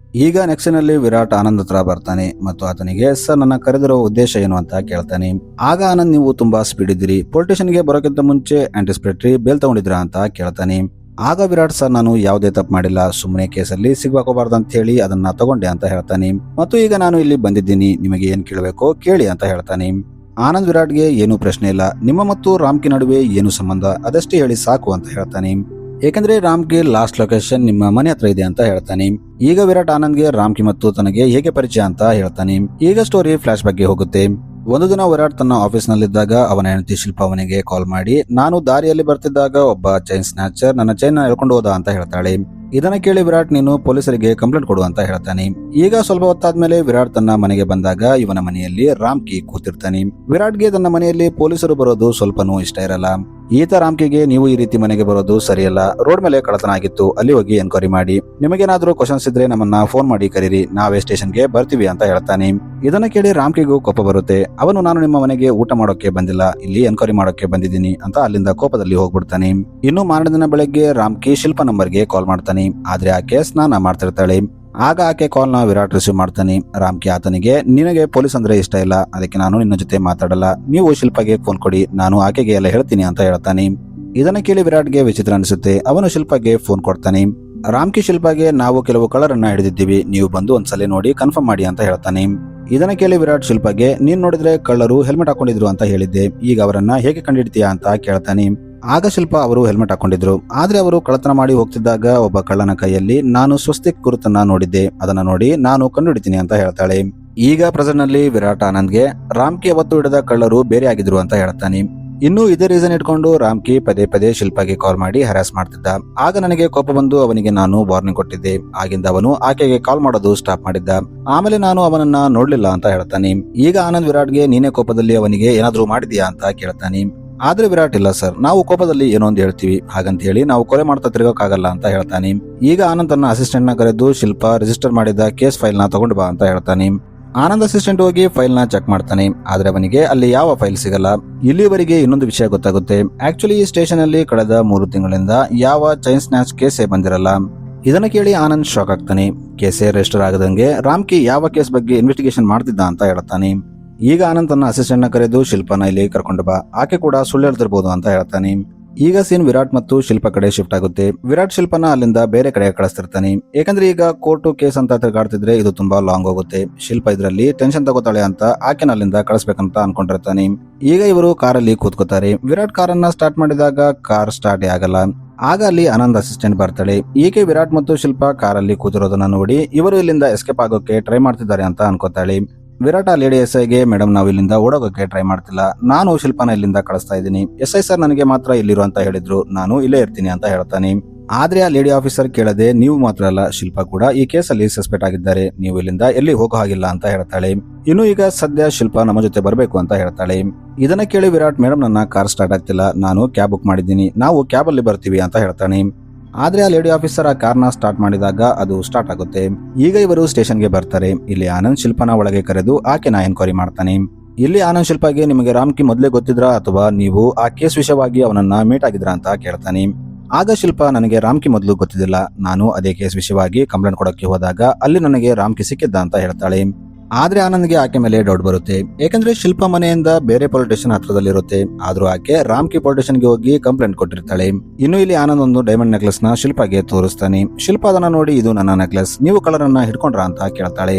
ಈಗ ನೆಕ್ಸ್ಟ್ ನಲ್ಲಿ ವಿರಾಟ್ ಆನಂದ್ ಹತ್ರ ಬರ್ತಾನೆ ಮತ್ತು ಆತನಿಗೆ, ಸರ್, ನನ್ನ ಕರೆದಿರೋ ಉದ್ದೇಶ ಏನು ಅಂತ ಕೇಳ್ತಾನೆ. ಆಗ ಆನಂದ್, ನೀವು ತುಂಬಾ ಸ್ಪೀಡ್ ಇದ್ದೀರಿ, ಪೊಲಿಟಿಷಿಯನ್ಗೆ ಬರೋಕ್ಕಿಂತ ಮುಂಚೆ ಆಂಟಿಸಿಪೇಟರಿ ಬೇಲ್ ತಗೊಂಡಿದ್ರಾ ಅಂತ ಕೇಳ್ತಾನೆ. ಆಗ ವಿರಾಟ್, ಸರ್, ನಾನು ಯಾವುದೇ ತಪ್ಪು ಮಾಡಿಲ್ಲ, ಸುಮ್ಮನೆ ಕೇಸಲ್ಲಿ ಸಿಗ್ಬಾಕೋಬಾರ್ದು ಅಂತ ಹೇಳಿ ಅದನ್ನ ತಗೊಂಡೆ ಅಂತ ಹೇಳ್ತಾನೆ. ಮತ್ತು ಈಗ ನಾನು ಇಲ್ಲಿ ಬಂದಿದ್ದೀನಿ, ನಿಮಗೆ ಏನ್ ಕೇಳಬೇಕೋ ಕೇಳಿ ಅಂತ ಹೇಳ್ತಾನೆ. ಆನಂದ್ ವಿರಾಟ್ಗೆ ಏನೂ ಪ್ರಶ್ನೆ ಇಲ್ಲ, ನಿಮ್ಮ ಮತ್ತು ರಾಮ್ಕಿ ನಡುವೆ ಏನು ಸಂಬಂಧ, ಅದಷ್ಟೇ ಹೇಳಿ ಸಾಕು ಅಂತ ಹೇಳ್ತಾನೆ. ಏಕೆಂದ್ರೆ ರಾಮ್ಕಿ ಲಾಸ್ಟ್ ಲೊಕೇಶನ್ ನಿಮ್ಮ ಮನೆ ಹತ್ರ ಇದೆ ಅಂತ ಹೇಳ್ತಾನೆ. ಈಗ ವಿರಾಟ್ ಆನಂದ್ಗೆ ರಾಮ್ಕಿ ಮತ್ತು ತನಗೆ ಹೇಗೆ ಪರಿಚಯ ಅಂತ ಹೇಳ್ತಾನೆ. ಈಗ ಸ್ಟೋರಿ ಫ್ಲಾಶ್ ಬ್ಯಾಕ್ಗೆ ಹೋಗುತ್ತೆ. ಒಂದು ದಿನ ವಿರಾಟ್ ತನ್ನ ಆಫೀಸ್ ನಲ್ಲಿದ್ದಾಗ ಅವನ ಹೆಂಡತಿ ಶಿಲ್ಪಾ ಅವನಿಗೆ ಕಾಲ್ ಮಾಡಿ, ನಾನು ದಾರಿಯಲ್ಲಿ ಬರ್ತಿದ್ದಾಗ ಒಬ್ಬ ಚೈನ್ ಸ್ನ್ಯಾಚರ್ ನನ್ನ ಚೈನ್ ಎಳ್ಕೊಂಡು ಹೋದ ಅಂತ ಹೇಳ್ತಾಳೆ. ಇದನ್ನ ಕೇಳಿ ವಿರಾಟ್, ನೀನು ಪೊಲೀಸರಿಗೆ ಕಂಪ್ಲೇಂಟ್ ಕೊಡು ಅಂತ ಹೇಳ್ತಾನೆ. ಈಗ ಸ್ವಲ್ಪ ಹೊತ್ತಾದ್ಮೇಲೆ ವಿರಾಟ್ ತನ್ನ ಮನೆಗೆ ಬಂದಾಗ ಇವನ ಮನೆಯಲ್ಲಿ ರಾಮ್ಕಿ ಕೂತಿರ್ತಾನೆ. ವಿರಾಟ್ಗೆ ತನ್ನ ಮನೆಯಲ್ಲಿ ಪೊಲೀಸರು ಬರೋದು ಸ್ವಲ್ಪನೂ ಇಷ್ಟ ಇರಲ್ಲ. ಈತ ರಾಮ್ಕಿಗೆ, ನೀವು ಈ ರೀತಿ ಮನೆಗೆ ಬರೋದು ಸರಿಯಲ್ಲ, ರೋಡ್ ಮೇಲೆ ಕಳ್ಳತನ ಆಗಿತ್ತು, ಅಲ್ಲಿ ಹೋಗಿ ಎನ್ಕ್ವೈರಿ ಮಾಡಿ, ನಿಮಗೇನಾದ್ರೂ ಕ್ವಶನ್ಸ್ ಇದ್ರೆ ನಮ್ಮನ್ನ ಫೋನ್ ಮಾಡಿ ಕರೀರಿ, ನಾವೇ ಸ್ಟೇಷನ್ಗೆ ಬರ್ತೀವಿ ಅಂತ ಹೇಳ್ತಾನೆ. ಇದನ್ನ ಕೇಳಿ ರಾಮ್ಕಿಗೂ ಕೋಪ ಬರುತ್ತೆ. ಅವನು, ನಾನು ನಿಮ್ಮ ಮನೆಗೆ ಊಟ ಮಾಡೋಕೆ ಬಂದಿಲ್ಲ, ಇಲ್ಲಿ ಎನ್ಕ್ವೈರಿ ಮಾಡೋಕೆ ಬಂದಿದ್ದೀನಿ ಅಂತ ಅಲ್ಲಿಂದ ಕೋಪದಲ್ಲಿ ಹೋಗ್ಬಿಡ್ತಾನೆ. ಇನ್ನು ಮಾರನೇ ದಿನ ಬೆಳಗ್ಗೆ ರಾಮ್ಕಿ ಶಿಲ್ಪಾ ನಂಬರ್ಗೆ ಕಾಲ್ ಮಾಡ್ತಾನೆ. ಆದ್ರೆ ಆಕೆ ಸ್ನಾನ ಮಾಡ್ತಿರ್ತಾಳೆ. ಆಗ ಆಕೆ ಕಾಲ್ ನ ವಿರಾಟ್ ರಿಸೀವ್ ಮಾಡ್ತಾನೆ. ರಾಮ್ಕಿ ಆತನಿಗೆ, ನಿನಗೆ ಪೊಲೀಸ್ ಅಂದ್ರೆ ಇಷ್ಟ ಇಲ್ಲ, ಅದಕ್ಕೆ ನಾನು ನಿನ್ನ ಜೊತೆ ಮಾತಾಡಲ್ಲ, ನೀವು ಶಿಲ್ಪಾಗೆ ಫೋನ್ ಕೊಡಿ, ನಾನು ಆಕೆಗೆ ಎಲ್ಲ ಹೇಳ್ತೀನಿ ಅಂತ ಹೇಳ್ತಾನೆ. ಇದನ್ನ ಕೇಳಿ ವಿರಾಟ್ಗೆ ವಿಚಿತ್ರ ಅನಿಸುತ್ತೆ. ಅವನು ಶಿಲ್ಪಾಗೆ ಫೋನ್ ಕೊಡ್ತಾನೆ. ರಾಮ್ಕಿ ಶಿಲ್ಪಾಗೆ, ನಾವು ಕೆಲವು ಕಳ್ಳರನ್ನ ಹಿಡಿದಿದ್ದೀವಿ, ನೀವು ಬಂದು ಒಂದ್ಸಲ ನೋಡಿ ಕನ್ಫರ್ಮ್ ಮಾಡಿ ಅಂತ ಹೇಳ್ತಾನೆ. ಇದನ್ನ ಕೇಳಿ ವಿರಾಟ್ ಶಿಲ್ಪಾಗೆ, ನೀನ್ ನೋಡಿದ್ರೆ ಕಳ್ಳರು ಹೆಲ್ಮೆಟ್ ಹಾಕೊಂಡಿದ್ರು ಅಂತ ಹೇಳಿದ್ದೆ, ಈಗ ಅವರನ್ನ ಹೇಗೆ ಕಂಡಿಡ್ತೀಯಾ ಅಂತ ಕೇಳ್ತಾನೆ. ಆಗ ಶಿಲ್ಪಾ, ಅವರು ಹೆಲ್ಮೆಟ್ ಹಾಕೊಂಡಿದ್ರು, ಆದ್ರೆ ಅವರು ಕಳ್ಳತನ ಮಾಡಿ ಹೋಗ್ತಿದ್ದಾಗ ಒಬ್ಬ ಕಳ್ಳನ ಕೈಯಲ್ಲಿ ನಾನು ಸ್ವಸ್ತಿಕ್ ಗುರುತನ್ನ ನೋಡಿದ್ದೆ, ಅದನ್ನ ನೋಡಿ ನಾನು ಕಂಡುಹಿಡಿತೀನಿ ಅಂತ ಹೇಳ್ತಾಳೆ. ಈಗ ಪ್ರೆಸೆಂಟ್ ನಲ್ಲಿ ವಿರಾಟ್ ಆನಂದ್ಗೆ, ರಾಮ್ಕಿ ಅವತ್ತು ಹಿಡಿದ ಕಳ್ಳರು ಬೇರೆ ಆಗಿದ್ರು ಅಂತ ಹೇಳ್ತಾನೆ. ಇನ್ನು ಇದೇ ರೀಸನ್ ಇಟ್ಕೊಂಡು ರಾಮ್ಕಿ ಪದೇ ಪದೇ ಶಿಲ್ಪಾಗೆ ಕಾಲ್ ಮಾಡಿ ಹರಾಸ್ ಮಾಡ್ತಿದ್ದ. ಆಗ ನನಗೆ ಕೋಪ ಬಂದು ಅವನಿಗೆ ನಾನು ವಾರ್ನಿಂಗ್ ಕೊಟ್ಟಿದ್ದೆ. ಆಗಿಂದ ಅವನು ಆಕೆಗೆ ಕಾಲ್ ಮಾಡೋದು ಸ್ಟಾಪ್ ಮಾಡಿದ್ದ. ಆಮೇಲೆ ನಾನು ಅವನನ್ನ ನೋಡ್ಲಿಲ್ಲ ಅಂತ ಹೇಳ್ತಾನೆ. ಈಗ ಆನಂದ್ ವಿರಾಟ್ಗೆ, ನೀನೇ ಕೋಪದಲ್ಲಿ ಅವನಿಗೆ ಏನಾದ್ರೂ ಮಾಡಿದ್ಯಾ ಅಂತ ಕೇಳ್ತಾನೆ. ಆದ್ರೆ ವಿರಾಟ್, ಇಲ್ಲ ಸರ್, ನಾವು ಕೋಪದಲ್ಲಿ ಏನೋ ಒಂದು ಹೇಳ್ತೀವಿ, ಹಾಗಂತ ಹೇಳಿ ನಾವು ಕೊಲೆ ಮಾಡ್ತಾ ತಿರುಗೋಕ್ಕಾಗಲ್ಲ ಅಂತ ಹೇಳ್ತಾನೆ. ಈಗ ಆನಂದ್ ತನ್ನ ಅಸಿಸ್ಟೆಂಟ್ ನ ಕರೆದು ಶಿಲ್ಪಾ ರಿಜಿಸ್ಟರ್ ಮಾಡಿದ ಕೇಸ್ ಫೈಲ್ ನ ತಗೊಂಡು ಬಾ ಅಂತ ಹೇಳ್ತಾನೆ. ಆನಂದ್ ಅಸಿಸ್ಟೆಂಟ್ ಹೋಗಿ ಫೈಲ್ ನ ಚೆಕ್ ಮಾಡ್ತಾನೆ. ಆದ್ರೆ ಅವನಿಗೆ ಅಲ್ಲಿ ಯಾವ ಫೈಲ್ ಸಿಗಲ್ಲ. ಇಲ್ಲಿವರೆಗೆ ಇನ್ನೊಂದು ವಿಷಯ ಗೊತ್ತಾಗುತ್ತೆ. ಆಕ್ಚುಲಿ ಈ ಸ್ಟೇಷನ್ ಅಲ್ಲಿ ಕಳೆದ 3 ತಿಂಗಳಿಂದ ಯಾವ ಚೈನ್ ಸ್ನ್ಯಾಚ್ ಕೇಸೇ ಬಂದಿರಲ್ಲ. ಇದನ್ನ ಕೇಳಿ ಆನಂದ್ ಶಾಕ್ ಆಗ್ತಾನೆ. ಕೇಸೇ ರಿಜಿಸ್ಟರ್ ಆಗದಂಗೆ ರಾಮ್ಕಿ ಯಾವ ಕೇಸ್ ಬಗ್ಗೆ ಇನ್ವೆಸ್ಟಿಗೇಷನ್ ಮಾಡ್ತಿದ್ದ ಅಂತ ಹೇಳ್ತಾನೆ. ಈಗ ಆನಂದ್ ತನ್ನ ಅಸಿಸ್ಟೆಂಟ್ ನ ಕರೆದು ಶಿಲ್ಪಾನ ಇಲ್ಲಿ ಕರ್ಕೊಂಡು ಬಾ, ಆಕೆ ಕೂಡ ಸುಳ್ಳು ಹೇಳ್ತಿರ್ಬೋದು ಅಂತ ಹೇಳ್ತಾನೆ. ಈಗ ಸೀನ್ ವಿರಾಟ್ ಮತ್ತು ಶಿಲ್ಪಾ ಕಡೆ ಶಿಫ್ಟ್ ಆಗುತ್ತೆ. ವಿರಾಟ್ ಶಿಲ್ಪನ ಅಲ್ಲಿಂದ ಬೇರೆ ಕಡೆ ಕಳಿಸ್ತಿರ್ತಾನೆ. ಯಾಕಂದ್ರೆ ಈಗ ಕೋರ್ಟು ಕೇಸ್ ಅಂತ ತಿರುಗಾಡ್ತಿದ್ರೆ ಇದು ತುಂಬಾ ಲಾಂಗ್ ಹೋಗುತ್ತೆ. ಶಿಲ್ಪಾ ಇದರಲ್ಲಿ ಟೆನ್ಷನ್ ತಗೋತಾಳೆ ಅಂತ ಆಕೆನ ಅಲ್ಲಿಂದ ಕಳಿಸ್ಬೇಕಂತ ಅನ್ಕೊಂಡಿರ್ತಾನೆ. ಈಗ ಇವರು ಕಾರಲ್ಲಿ ಕೂತ್ಕೋತಾರೆ. ವಿರಾಟ್ ಕಾರನ್ನ ಸ್ಟಾರ್ಟ್ ಮಾಡಿದಾಗ ಕಾರ್ ಸ್ಟಾರ್ಟ್ ಆಗಲ್ಲ. ಆಗ ಅಲ್ಲಿ ಆನಂದ್ ಅಸಿಸ್ಟೆಂಟ್ ಬರ್ತಾಳೆ. ಈಕೆ ವಿರಾಟ್ ಮತ್ತು ಶಿಲ್ಪಾ ಕಾರಲ್ಲಿ ಕೂತಿರೋದನ್ನ ನೋಡಿ ಇವರು ಇಲ್ಲಿಂದ ಎಸ್ಕೇಪ್ ಆಗೋಕೆ ಟ್ರೈ ಮಾಡ್ತಿದ್ದಾರೆ ಅಂತ ಅನ್ಕೋತಾಳೆ. ವಿರಾಟ್ ಆ ಲೇಡಿ ಎಸ್ಐಗೆ, ಮೇಡಮ್, ನಾವು ಇಲ್ಲಿಂದ ಓಡೋಗೋಕೆ ಟ್ರೈ ಮಾಡ್ತಿಲ್ಲ, ನಾನು ಶಿಲ್ಪಾನ ಇಲ್ಲಿಂದ ಕಳಿಸ್ತಾ ಇದ್ದೀನಿ, ಎಸ್ಐ ಸರ್ ನನಗೆ ಮಾತ್ರ ಇಲ್ಲಿರು ಅಂತ ಹೇಳಿದ್ರು, ನಾನು ಇಲ್ಲೇ ಇರ್ತೀನಿ ಅಂತ ಹೇಳ್ತಾನೆ. ಆದ್ರೆ ಆ ಲೇಡಿ ಆಫೀಸರ್ ಕೇಳದೆ ನೀವು ಮಾತ್ರ ಅಲ್ಲ ಶಿಲ್ಪಾ ಕೂಡ ಈ ಕೇಸಲ್ಲಿ ಸಸ್ಪೆಕ್ಟ್ ಆಗಿದ್ದಾರೆ, ನೀವು ಇಲ್ಲಿಂದ ಎಲ್ಲಿ ಹೋಗೋ ಹಾಗಿಲ್ಲ ಅಂತ ಹೇಳ್ತಾಳೆ. ಇನ್ನು ಈಗ ಸದ್ಯ ಶಿಲ್ಪಾ ನಮ್ಮ ಜೊತೆ ಬರಬೇಕು ಅಂತ ಹೇಳ್ತಾಳೆ. ಇದನ್ನ ಕೇಳಿ ವಿರಾಟ್, ಮೇಡಮ್ ನನ್ನ ಕಾರ್ ಸ್ಟಾರ್ಟ್ ಆಗ್ತಿಲ್ಲ, ನಾನು ಕ್ಯಾಬ್ ಬುಕ್ ಮಾಡಿದ್ದೀನಿ, ನಾವು ಕ್ಯಾಬ್ ಅಲ್ಲಿ ಬರ್ತೀವಿ ಅಂತ ಹೇಳ್ತಾನೆ. ಆದ್ರೆ ಆ ಲೇಡಿ ಆಫೀಸರ್ ಆ ಕಾರ್ನ ಸ್ಟಾರ್ಟ್ ಮಾಡಿದಾಗ ಅದು ಸ್ಟಾರ್ಟ್ ಆಗುತ್ತೆ. ಈಗ ಇವರು ಸ್ಟೇಷನ್ಗೆ ಬರ್ತಾರೆ. ಇಲ್ಲಿ ಆನಂದ್ ಶಿಲ್ಪಾನ ಒಳಗೆ ಕರೆದು ಆಕೆನ ಎನ್ಕ್ವೈರಿ ಮಾಡ್ತಾನೆ. ಇಲ್ಲಿ ಆನಂದ್ ಶಿಲ್ಪಾಗೆ ನಿಮಗೆ ರಾಮ್ಕಿ ಮೊದಲೇ ಗೊತ್ತಿದ್ರಾ ಅಥವಾ ನೀವು ಆ ಕೇಸ್ ವಿಷಯವಾಗಿ ಅವನನ್ನ ಮೀಟ್ ಆಗಿದ್ರಾ ಅಂತ ಕೇಳ್ತಾನೆ. ಆಗ ಶಿಲ್ಪಾ, ನನಗೆ ರಾಮ್ಕಿ ಮೊದಲು ಗೊತ್ತಿದ್ದಿಲ್ಲ, ನಾನು ಅದೇ ಕೇಸ್ ವಿಷಯವಾಗಿ ಕಂಪ್ಲೇಂಟ್ ಕೊಡಕ್ಕೆ ಹೋದಾಗ ಅಲ್ಲಿ ನನಗೆ ರಾಮ್ಕಿ ಸಿಕ್ಕಿದ್ದ ಅಂತ ಹೇಳ್ತಾಳೆ. ಆದ್ರೆ ಆನಂದ್ಗೆ ಆಕೆ ಮೇಲೆ ಡೌಟ್ ಬರುತ್ತೆ. ಯಾಕಂದ್ರೆ ಶಿಲ್ಪಾ ಮನೆಯಿಂದ ಬೇರೆ ಪೊಲೀಸ್ ಸ್ಟೇಷನ್ ಹತ್ರದಲ್ಲಿರುತ್ತೆ. ಆದ್ರೂ ಆಕೆ ರಾಮ್ಕಿ ಪೊಲೀಸ್ ಸ್ಟೇಷನ್ಗೆ ಹೋಗಿ ಕಂಪ್ಲೇಂಟ್ ಕೊಟ್ಟಿರ್ತಾಳೆ. ಇನ್ನು ಇಲ್ಲಿ ಆನಂದ್ ಒಂದು ಡೈಮಂಡ್ ನೆಕ್ಲೆಸ್ ನ ಶಿಲ್ಪಾಗೆ ತೋರಿಸ್ತಾನೆ. ಶಿಲ್ಪಾ ಅದನ್ನ ನೋಡಿ, ಇದು ನನ್ನ ನೆಕ್ಲೆಸ್, ನೀವು ಕಳ್ಳರನ್ನ ಹಿಡ್ಕೊಂಡ್ರ ಅಂತ ಕೇಳ್ತಾಳೆ.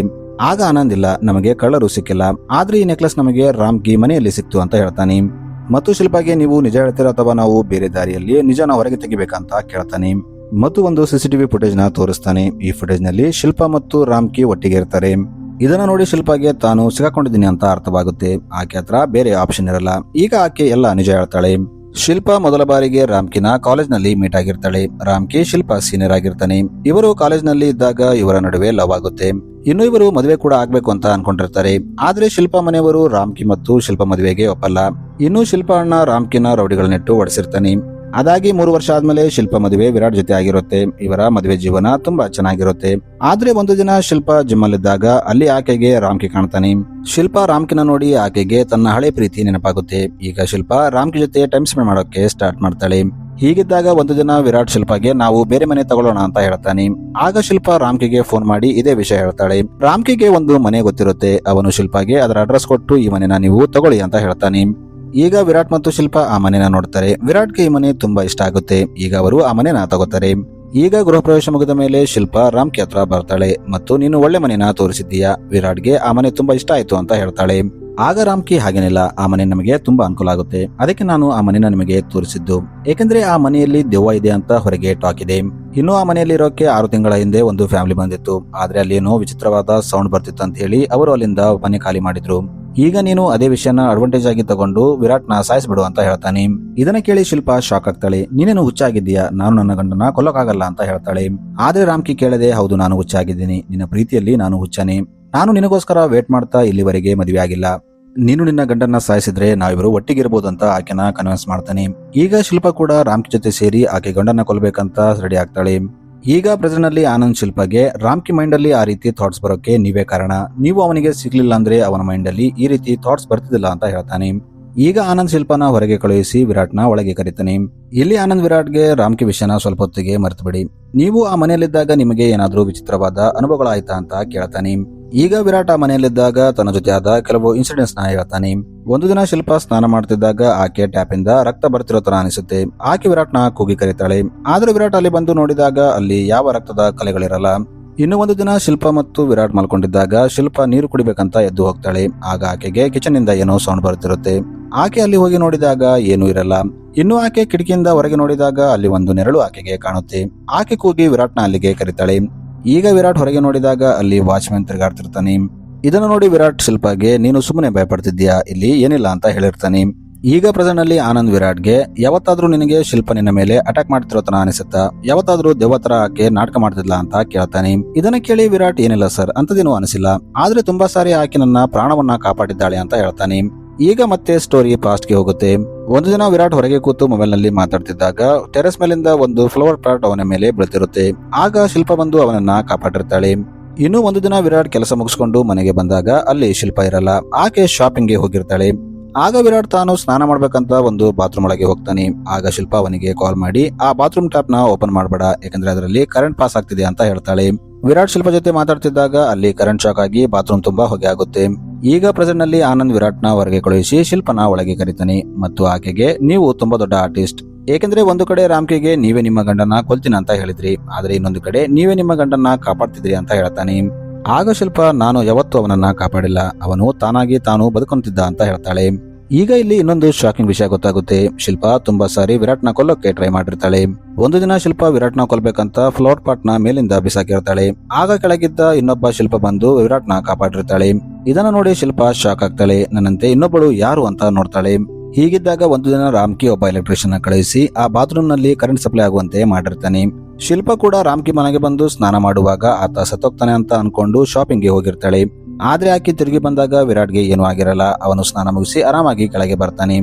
ಆಗ ಆನಂದ್, ಇಲ್ಲ, ನಮಗೆ ಕಳ್ಳರು ಸಿಕ್ಕಿಲ್ಲ, ಆದ್ರೆ ಈ ನೆಕ್ಲೆಸ್ ನಮಗೆ ರಾಮ್ಕಿ ಮನೆಯಲ್ಲಿ ಸಿಕ್ತು ಅಂತ ಹೇಳ್ತಾನೆ. ಮತ್ತು ಶಿಲ್ಪಾಗೆ, ನೀವು ನಿಜ ಹೇಳ್ತೀರಾ ಅಥವಾ ನಾವು ಬೇರೆ ದಾರಿಯಲ್ಲಿ ನಿಜನ ಹೊರಗೆ ತೆಗಿಬೇಕಂತ ಕೇಳ್ತಾನೆ. ಮತ್ತು ಒಂದು ಸಿಸಿಟಿವಿ ಫುಟೇಜ್ ನ ತೋರಿಸ್ತಾನೆ. ಈ ಫುಟೇಜ್ ನಲ್ಲಿ ಶಿಲ್ಪಾ ಮತ್ತು ರಾಮ್ಕಿ ಒಟ್ಟಿಗೆ ಇರ್ತಾರೆ. ಇದನ್ನ ನೋಡಿ ಶಿಲ್ಪಾಗೆ ತಾನು ಸಿಗಾಕೊಂಡಿದ್ದೀನಿ ಅಂತ ಅರ್ಥವಾಗುತ್ತೆ. ಆಕೆ ಹತ್ರ ಬೇರೆ ಆಪ್ಷನ್ ಇರಲ್ಲ. ಈಗ ಆಕೆ ಎಲ್ಲ ನಿಜ ಹೇಳ್ತಾಳೆ. ಶಿಲ್ಪಾ ಮೊದಲ ಬಾರಿಗೆ ರಾಮ್ಕಿನ ಕಾಲೇಜ್ ನಲ್ಲಿ ಮೀಟ್ ಆಗಿರ್ತಾಳೆ. ರಾಮ್ಕಿ ಶಿಲ್ಪಾ ಸೀನಿಯರ್ ಆಗಿರ್ತಾನೆ. ಇವರು ಕಾಲೇಜ್ ನಲ್ಲಿ ಇದ್ದಾಗ ಇವರ ನಡುವೆ ಲವ್ ಆಗುತ್ತೆ. ಇನ್ನು ಇವರು ಮದುವೆ ಕೂಡ ಆಗ್ಬೇಕು ಅಂತ ಅನ್ಕೊಂಡಿರ್ತಾರೆ. ಆದ್ರೆ ಶಿಲ್ಪಾ ಮನೆಯವರು ರಾಮ್ಕಿ ಮತ್ತು ಶಿಲ್ಪಾ ಮದುವೆಗೆ ಒಪ್ಪಲ್ಲ. ಇನ್ನು ಶಿಲ್ಪಾ ಅಣ್ಣ ರಾಮ್ಕಿನ ರೌಡಿಗಳನ್ನಿಟ್ಟು ಹೊಡೆಸಿರ್ತಾನೆ. ಅದಾಗಿ 3 ವರ್ಷ ಆದ್ಮೇಲೆ ಶಿಲ್ಪಾ ಮದುವೆ ವಿರಾಟ್ ಜೊತೆ ಆಗಿರುತ್ತೆ. ಇವರ ಮದುವೆ ಜೀವನ ತುಂಬಾ ಚೆನ್ನಾಗಿರುತ್ತೆ. ಆದ್ರೆ ಒಂದು ದಿನ ಶಿಲ್ಪಾ ಜಿಮ್ ಅಲ್ಲಿದ್ದಾಗ ಅಲ್ಲಿ ಆಕೆಗೆ ರಾಮ್ಕಿ ಕಾಣ್ತಾನೆ. ಶಿಲ್ಪಾ ರಾಮ್ಕಿನ ನೋಡಿ ಆಕೆಗೆ ತನ್ನ ಹಳೆ ಪ್ರೀತಿ ನೆನಪಾಗುತ್ತೆ. ಈಗ ಶಿಲ್ಪಾ ರಾಮ್ಕಿ ಜೊತೆ ಟೈಮ್ ಸ್ಪೆಂಡ್ ಮಾಡೋಕೆ ಸ್ಟಾರ್ಟ್ ಮಾಡ್ತಾಳೆ. ಹೀಗಿದ್ದಾಗ ಒಂದು ದಿನ ವಿರಾಟ್ ಶಿಲ್ಪಾಗೆ ನಾವು ಬೇರೆ ಮನೆ ತಗೊಳ್ಳೋಣ ಅಂತ ಹೇಳ್ತಾನೆ. ಆಗ ಶಿಲ್ಪಾ ರಾಮ್ಕಿಗೆ ಫೋನ್ ಮಾಡಿ ಇದೇ ವಿಷಯ ಹೇಳ್ತಾಳೆ. ರಾಮ್ಕಿಗೆ ಒಂದು ಮನೆ ಗೊತ್ತಿರುತ್ತೆ. ಅವನು ಶಿಲ್ಪಾಗೆ ಅದರ ಅಡ್ರೆಸ್ ಕೊಟ್ಟು ಈ ಮನೆನ ನೀವು ತಗೊಳ್ಳಿ ಅಂತ ಹೇಳ್ತಾನೆ. ಈಗ ವಿರಾಟ್ ಮತ್ತು ಶಿಲ್ಪಾ ಆ ಮನೆನ ನೋಡ್ತಾರೆ. ವಿರಾಟ್ಗೆ ಈ ಮನೆ ತುಂಬಾ ಇಷ್ಟ ಆಗುತ್ತೆ. ಈಗ ಅವರು ಆ ಮನೆನ ತಗೋತಾರೆ. ಈಗ ಗೃಹ ಪ್ರವೇಶ ಮುಗಿದ ಮೇಲೆ ಶಿಲ್ಪಾ ರಾಮ್ಕಿ ಹತ್ರ ಬರ್ತಾಳೆ ಮತ್ತು ನೀನು ಒಳ್ಳೆ ಮನೆನ ತೋರಿಸಿದ್ದೀಯಾ, ವಿರಾಟ್ಗೆ ಆ ಮನೆ ತುಂಬಾ ಇಷ್ಟ ಆಯ್ತು ಅಂತ ಹೇಳ್ತಾಳೆ. ಆಗ ರಾಮ್ಕಿ, ಹಾಗೇನಿಲ್ಲ, ಆ ಮನೆ ನಮಗೆ ತುಂಬಾ ಅನುಕೂಲ ಆಗುತ್ತೆ, ಅದಕ್ಕೆ ನಾನು ಆ ಮನೆನ ನಿಮಗೆ ತೋರಿಸಿದ್ದು. ಏಕೆಂದ್ರೆ ಆ ಮನೆಯಲ್ಲಿ ದೆವ್ವ ಇದೆ ಅಂತ ಹೊರಗೆ ಟಾಕ್ ಇದೆ. ಇನ್ನು ಆ ಮನೆಯಲ್ಲಿ ಇರೋಕೆ 6 ತಿಂಗಳ ಹಿಂದೆ ಒಂದು ಫ್ಯಾಮಿಲಿ ಬಂದಿತ್ತು. ಆದ್ರೆ ಅಲ್ಲಿ ಏನೋ ವಿಚಿತ್ರವಾದ ಸೌಂಡ್ ಬರ್ತಿತ್ತು ಅಂತ ಹೇಳಿ ಅವರು ಅಲ್ಲಿಂದ ಮನೆ ಖಾಲಿ ಮಾಡಿದ್ರು. ಈಗ ನೀನು ಅದೇ ವಿಷಯನ ಅಡ್ವಾಂಟೇಜ್ ಆಗಿ ತಗೊಂಡು ವಿರಾಟ್ ನ ಸಾಯಿಸ್ಬಿಡು ಅಂತ ಹೇಳ್ತಾನೆ. ಇದನ್ನ ಕೇಳಿ ಶಿಲ್ಪಾ ಶಾಕ್ ಆಗ್ತಾಳೆ. ನೀನೇನು ಹುಚ್ಚಾಗಿದ್ದೀಯಾ, ನಾನು ನನ್ನ ಗಂಡನ ಕೊಲ್ಲಕ್ಕಾಗಲ್ಲ ಅಂತ ಹೇಳ್ತಾಳೆ. ಆದ್ರೆ ರಾಮ್ಕಿ ಕೇಳದೆ, ಹೌದು ನಾನು ಹುಚ್ಚಾಗಿದ್ದೀನಿ, ನಿನ್ನ ಪ್ರೀತಿಯಲ್ಲಿ ನಾನು ಹುಚ್ಚಾನೆ, ನಾನು ನಿನಗೋಸ್ಕರ ವೇಟ್ ಮಾಡ್ತಾ ಇಲ್ಲಿವರೆಗೆ ಮದುವೆ ಆಗಿಲ್ಲ, ನೀನು ನಿನ್ನ ಗಂಡನ್ನ ಸಾಯಿಸಿದ್ರೆ ನಾವಿಬ್ರು ಒಟ್ಟಿಗಿರ್ಬೋದು ಅಂತ ಆಕೆನ ಕನ್ವಿನ್ಸ್ ಮಾಡ್ತಾನೆ. ಈಗ ಶಿಲ್ಪಾ ಕೂಡ ರಾಮ್ಕಿ ಜೊತೆ ಸೇರಿ ಆಕೆ ಗಂಡನ್ನ ಕೊಲ್ಲಬೇಕಂತ ರೆಡಿ ಆಗ್ತಾಳೆ. ಈಗ ಪ್ರೆಸೆಂಟ್ ನಲ್ಲಿ ಆನಂದ್ ಶಿಲ್ಪಾಗೆ ರಾಮ್ಕಿ ಮೈಂಡ್ ಅಲ್ಲಿ ಆ ರೀತಿ ಥಾಟ್ಸ್ ಬರೋಕೆ ನೀವೇ ಕಾರಣ, ನೀವು ಅವನಿಗೆ ಸಿಗ್ಲಿಲ್ಲ ಅಂದ್ರೆ ಅವನ ಮೈಂಡ್ ಅಲ್ಲಿ ಈ ರೀತಿ ಥಾಟ್ಸ್ ಬರ್ತಿದ್ದಿಲ್ಲ ಅಂತ ಹೇಳ್ತಾನೆ. ಈಗ ಆನಂದ್ ಶಿಲ್ಪಾನ ಹೊರಗೆ ಕಳುಹಿಸಿ ವಿರಾಟ್ನ ಒಳಗೆ ಕರೀತಾನೆ. ಇಲ್ಲಿ ಆನಂದ್ ವಿರಾಟ್ಗೆ ರಾಮ್ಕಿ ವಿಷಯನ ಸ್ವಲ್ಪ ಹೊತ್ತಿಗೆ ಮರೆತು ಬಿಡಿ, ನೀವು ಆ ಮನೆಯಲ್ಲಿದ್ದಾಗ ನಿಮಗೆ ಏನಾದ್ರೂ ವಿಚಿತ್ರವಾದ ಅನುಭವಗಳಾಯ್ತಾ ಅಂತ ಕೇಳ್ತಾನೆ. ಈಗ ವಿರಾಟ್ ಆ ಮನೆಯಲ್ಲಿದ್ದಾಗ ತನ್ನ ಜೊತೆ ಆದ ಕೆಲವು ಇನ್ಸಿಡೆಂಟ್ಸ್ ನ ಹೇಳ್ತಾನೆ. ಒಂದು ದಿನ ಶಿಲ್ಪಾ ಸ್ನಾನ ಮಾಡ್ತಿದ್ದಾಗ ಆಕೆ ಟ್ಯಾಪ್ ಇಂದ ರಕ್ತ ಬರ್ತಿರೋ ತರ ಅನಿಸುತ್ತೆ. ಆಕೆ ವಿರಾಟ್ ನ ಕೂಗಿ ಕರೀತಾಳೆ. ಆದ್ರೆ ವಿರಾಟ್ ಅಲ್ಲಿ ಬಂದು ನೋಡಿದಾಗ ಅಲ್ಲಿ ಯಾವ ರಕ್ತದ ಕಲೆಗಳಿರಲ್ಲ. ಇನ್ನು ಒಂದು ದಿನ ಶಿಲ್ಪಾ ಮತ್ತು ವಿರಾಟ್ ಮಲ್ಕೊಂಡಿದ್ದಾಗ ಶಿಲ್ಪಾ ನೀರು ಕುಡಿಬೇಕಂತ ಎದ್ದು ಹೋಗ್ತಾಳೆ. ಆಗ ಆಕೆಗೆ ಕಿಚನ್ ಇಂದ ಏನೋ ಸೌಂಡ್ ಬರ್ತಿರುತ್ತೆ. ಆಕೆ ಅಲ್ಲಿ ಹೋಗಿ ನೋಡಿದಾಗ ಏನೂ ಇರಲ್ಲ. ಇನ್ನು ಆಕೆ ಕಿಟಕಿಯಿಂದ ಹೊರಗೆ ನೋಡಿದಾಗ ಅಲ್ಲಿ ಒಂದು ನೆರಳು ಆಕೆಗೆ ಕಾಣುತ್ತೆ. ಆಕೆ ಕೂಗಿ ವಿರಾಟ್ನ ಅಲ್ಲಿಗೆ ಕರೀತಾಳೆ. ಈಗ ವಿರಾಟ್ ಹೊರಗೆ ನೋಡಿದಾಗ ಅಲ್ಲಿ ವಾಚ್ಮ್ಯಾನ್ ತಿರುಗಾಡ್ತಿರ್ತಾನೆ. ಇದನ್ನು ನೋಡಿ ವಿರಾಟ್ ಶಿಲ್ಪಾಗೆ, ನೀನು ಸುಮ್ಮನೆ ಭಯಪಡ್ತಿದ್ಯಾ, ಇಲ್ಲಿ ಏನಿಲ್ಲ ಅಂತ ಹೇಳಿರ್ತಾನೆ. ಈಗ ಪ್ರೆಸೆಂಟ್ ನಲ್ಲಿ ಆನಂದ್ ವಿರಾಟ್ಗೆ, ಯಾವತ್ತಾದ್ರೂ ನಿನಗೆ ಶಿಲ್ಪ ನಿನ್ನ ಮೇಲೆ ಅಟ್ಯಾಕ್ ಮಾಡ್ತಿರೋ ತರ ಅನಿಸುತ್ತಾ, ಯಾವತ್ತಾದ್ರೂ ದೆವ್ವ ತರ ಆಕೆ ನಾಟಕ ಮಾಡ್ತಿದ್ಲಾ ಅಂತ ಕೇಳ್ತಾನೆ. ಇದನ್ನ ಕೇಳಿ ವಿರಾಟ್, ಏನಿಲ್ಲ ಸರ್, ಅಂತದೇನು ಅನಿಸಿಲ್ಲ, ಆದ್ರೆ ತುಂಬಾ ಸಾರಿ ಆಕೆ ನನ್ನ ಪ್ರಾಣವನ್ನ ಕಾಪಾಡಿದ್ದಾಳೆ ಅಂತ ಹೇಳ್ತಾನೆ. ಈಗ ಮತ್ತೆ ಸ್ಟೋರಿ ಪಾಸ್ಟ್ ಗೆ ಹೋಗುತ್ತೆ. ಒಂದು ದಿನ ವಿರಾಟ್ ಹೊರಗೆ ಕೂತು ಮೊಬೈಲ್ ನಲ್ಲಿ ಮಾತಾಡ್ತಿದ್ದಾಗ ಟೆರೆಸ್ ಮೇಲಿಂದ ಒಂದು ಫ್ಲವರ್ ಪಾಟ್ ಅವನ ಮೇಲೆ ಬೀಳ್ತಿರುತ್ತೆ. ಆಗ ಶಿಲ್ಪ ಬಂದು ಅವನನ್ನ ಕಾಪಾಡಿರ್ತಾಳೆ. ಇನ್ನು ಒಂದು ದಿನ ವಿರಾಟ್ ಕೆಲಸ ಮುಗಿಸ್ಕೊಂಡು ಮನೆಗೆ ಬಂದಾಗ ಅಲ್ಲಿ ಶಿಲ್ಪ ಇರಲ್ಲ. ಆಕೆ ಶಾಪಿಂಗ್ ಗೆ ಹೋಗಿರ್ತಾಳೆ. ಆಗ ವಿರಾಟ್ ತಾನು ಸ್ನಾನ ಮಾಡ್ಬೇಕಂತ ಒಂದು ಬಾತ್ರೂಮ್ ಒಳಗೆ ಹೋಗ್ತಾನೆ. ಆಗ ಶಿಲ್ಪ ಅವನಿಗೆ ಕಾಲ್ ಮಾಡಿ ಆ ಬಾತ್ರೂಮ್ ಟ್ಯಾಪ್ ನ ಓಪನ್ ಮಾಡಬೇಡ, ಯಾಕಂದ್ರೆ ಅದರಲ್ಲಿ ಕರೆಂಟ್ ಪಾಸ್ ಆಗ್ತಿದೆ ಅಂತ ಹೇಳ್ತಾಳೆ. ವಿರಾಟ್ ಶಿಲ್ಪ ಜೊತೆ ಮಾತಾಡ್ತಿದ್ದಾಗ ಅಲ್ಲಿ ಕರೆಂಟ್ ಶಾಕ್ ಆಗಿ ಬಾತ್ರೂಮ್ ತುಂಬಾ ಹೊಗೆ ಆಗುತ್ತೆ. ಈಗ ಪ್ರೆಸೆಂಟ್ ನಲ್ಲಿ ಆನಂದ್ ವಿರಾಟ್ ನ ಹೊರಗೆ ಕಳುಹಿಸಿ ಶಿಲ್ಪನ ಒಳಗೆ ಕರೀತಾನೆ ಮತ್ತು ಆಕೆಗೆ, ನೀವು ತುಂಬಾ ದೊಡ್ಡ ಆರ್ಟಿಸ್ಟ್, ಏಕೆಂದ್ರೆ ಒಂದು ಕಡೆ ರಾಮ್ಕಿಗೆ ನೀವೇ ನಿಮ್ಮ ಗಂಡನ ಕೊಲ್ತೀನಿ ಅಂತ ಹೇಳಿದ್ರಿ, ಆದ್ರೆ ಇನ್ನೊಂದು ಕಡೆ ನೀವೇ ನಿಮ್ಮ ಗಂಡನ್ನ ಕಾಪಾಡ್ತಿದ್ರಿ ಅಂತ ಹೇಳ್ತಾನೆ. ಆಗ ಶಿಲ್ಪ, ನಾನು ಯಾವತ್ತೂ ಅವನನ್ನ ಕಾಪಾಡಿಲ್ಲ, ಅವನು ತಾನಾಗಿ ತಾನು ಬದುಕುತ್ತಿದ್ದ ಅಂತ ಹೇಳ್ತಾಳೆ. ಈಗ ಇಲ್ಲಿ ಇನ್ನೊಂದು ಶಾಕಿಂಗ್ ವಿಷಯ ಗೊತ್ತಾಗುತ್ತೆ. ಶಿಲ್ಪ ತುಂಬಾ ಸಾರಿ ವಿರಾಟ್ ನ ಕೊಲ್ಲೋಕೆ ಟ್ರೈ ಮಾಡಿರ್ತಾಳೆ. ಒಂದು ದಿನ ಶಿಲ್ಪ ವಿರಾಟ್ ನ ಕೊಲ್ಬೇಕಂತ ಫ್ಲವರ್ ಪಾಟ್ ನ ಮೇಲಿಂದ ಬಿಸಾಕಿರ್ತಾಳೆ. ಆಗ ಕೆಳಗಿದ್ದ ಇನ್ನೊಬ್ಬ ಶಿಲ್ಪ ಬಂದು ವಿರಾಟ್ ನ ಕಾಪಾಡಿರ್ತಾಳೆ. ಇದನ್ನ ನೋಡಿ ಶಿಲ್ಪ ಶಾಕ್ ಆಗ್ತಾಳೆ. ನನ್ನಂತೆ ಇನ್ನೊಬ್ಬಳು ಯಾರು ಅಂತ ನೋಡ್ತಾಳೆ. ಹೀಗಿದ್ದಾಗ ಒಂದು ದಿನ ರಾಮ್ಕಿ ಒಬ್ಬ ಎಲೆಕ್ಟ್ರಿಷಿಯನ್ ಕಳುಹಿಸಿ ಆ ಬಾತ್ರೂಮ್ ನಲ್ಲಿ ಕರೆಂಟ್ ಸಪ್ಲೈ ಆಗುವಂತೆ ಮಾಡಿರ್ತಾನೆ. ಶಿಲ್ಪ ಕೂಡ ರಾಮ್ಕಿ ಮನೆಗೆ ಬಂದು ಸ್ನಾನ ಮಾಡುವಾಗ ಆತ ಸತ್ತೋಗ್ತಾನೆ ಅಂತ ಅನ್ಕೊಂಡು ಶಾಪಿಂಗ್ಗೆ ಹೋಗಿರ್ತಾಳೆ. ಆದ್ರೆ ಆಕಿ ತಿರುಗಿ ಬಂದಾಗ ವಿರಾಟ್ಗೆ ಏನೂ ಆಗಿರಲ್ಲ. ಅವನು ಸ್ನಾನ ಮುಗಿಸಿ ಆರಾಮಾಗಿ ಕೆಳಗೆ ಬರ್ತಾನೆ.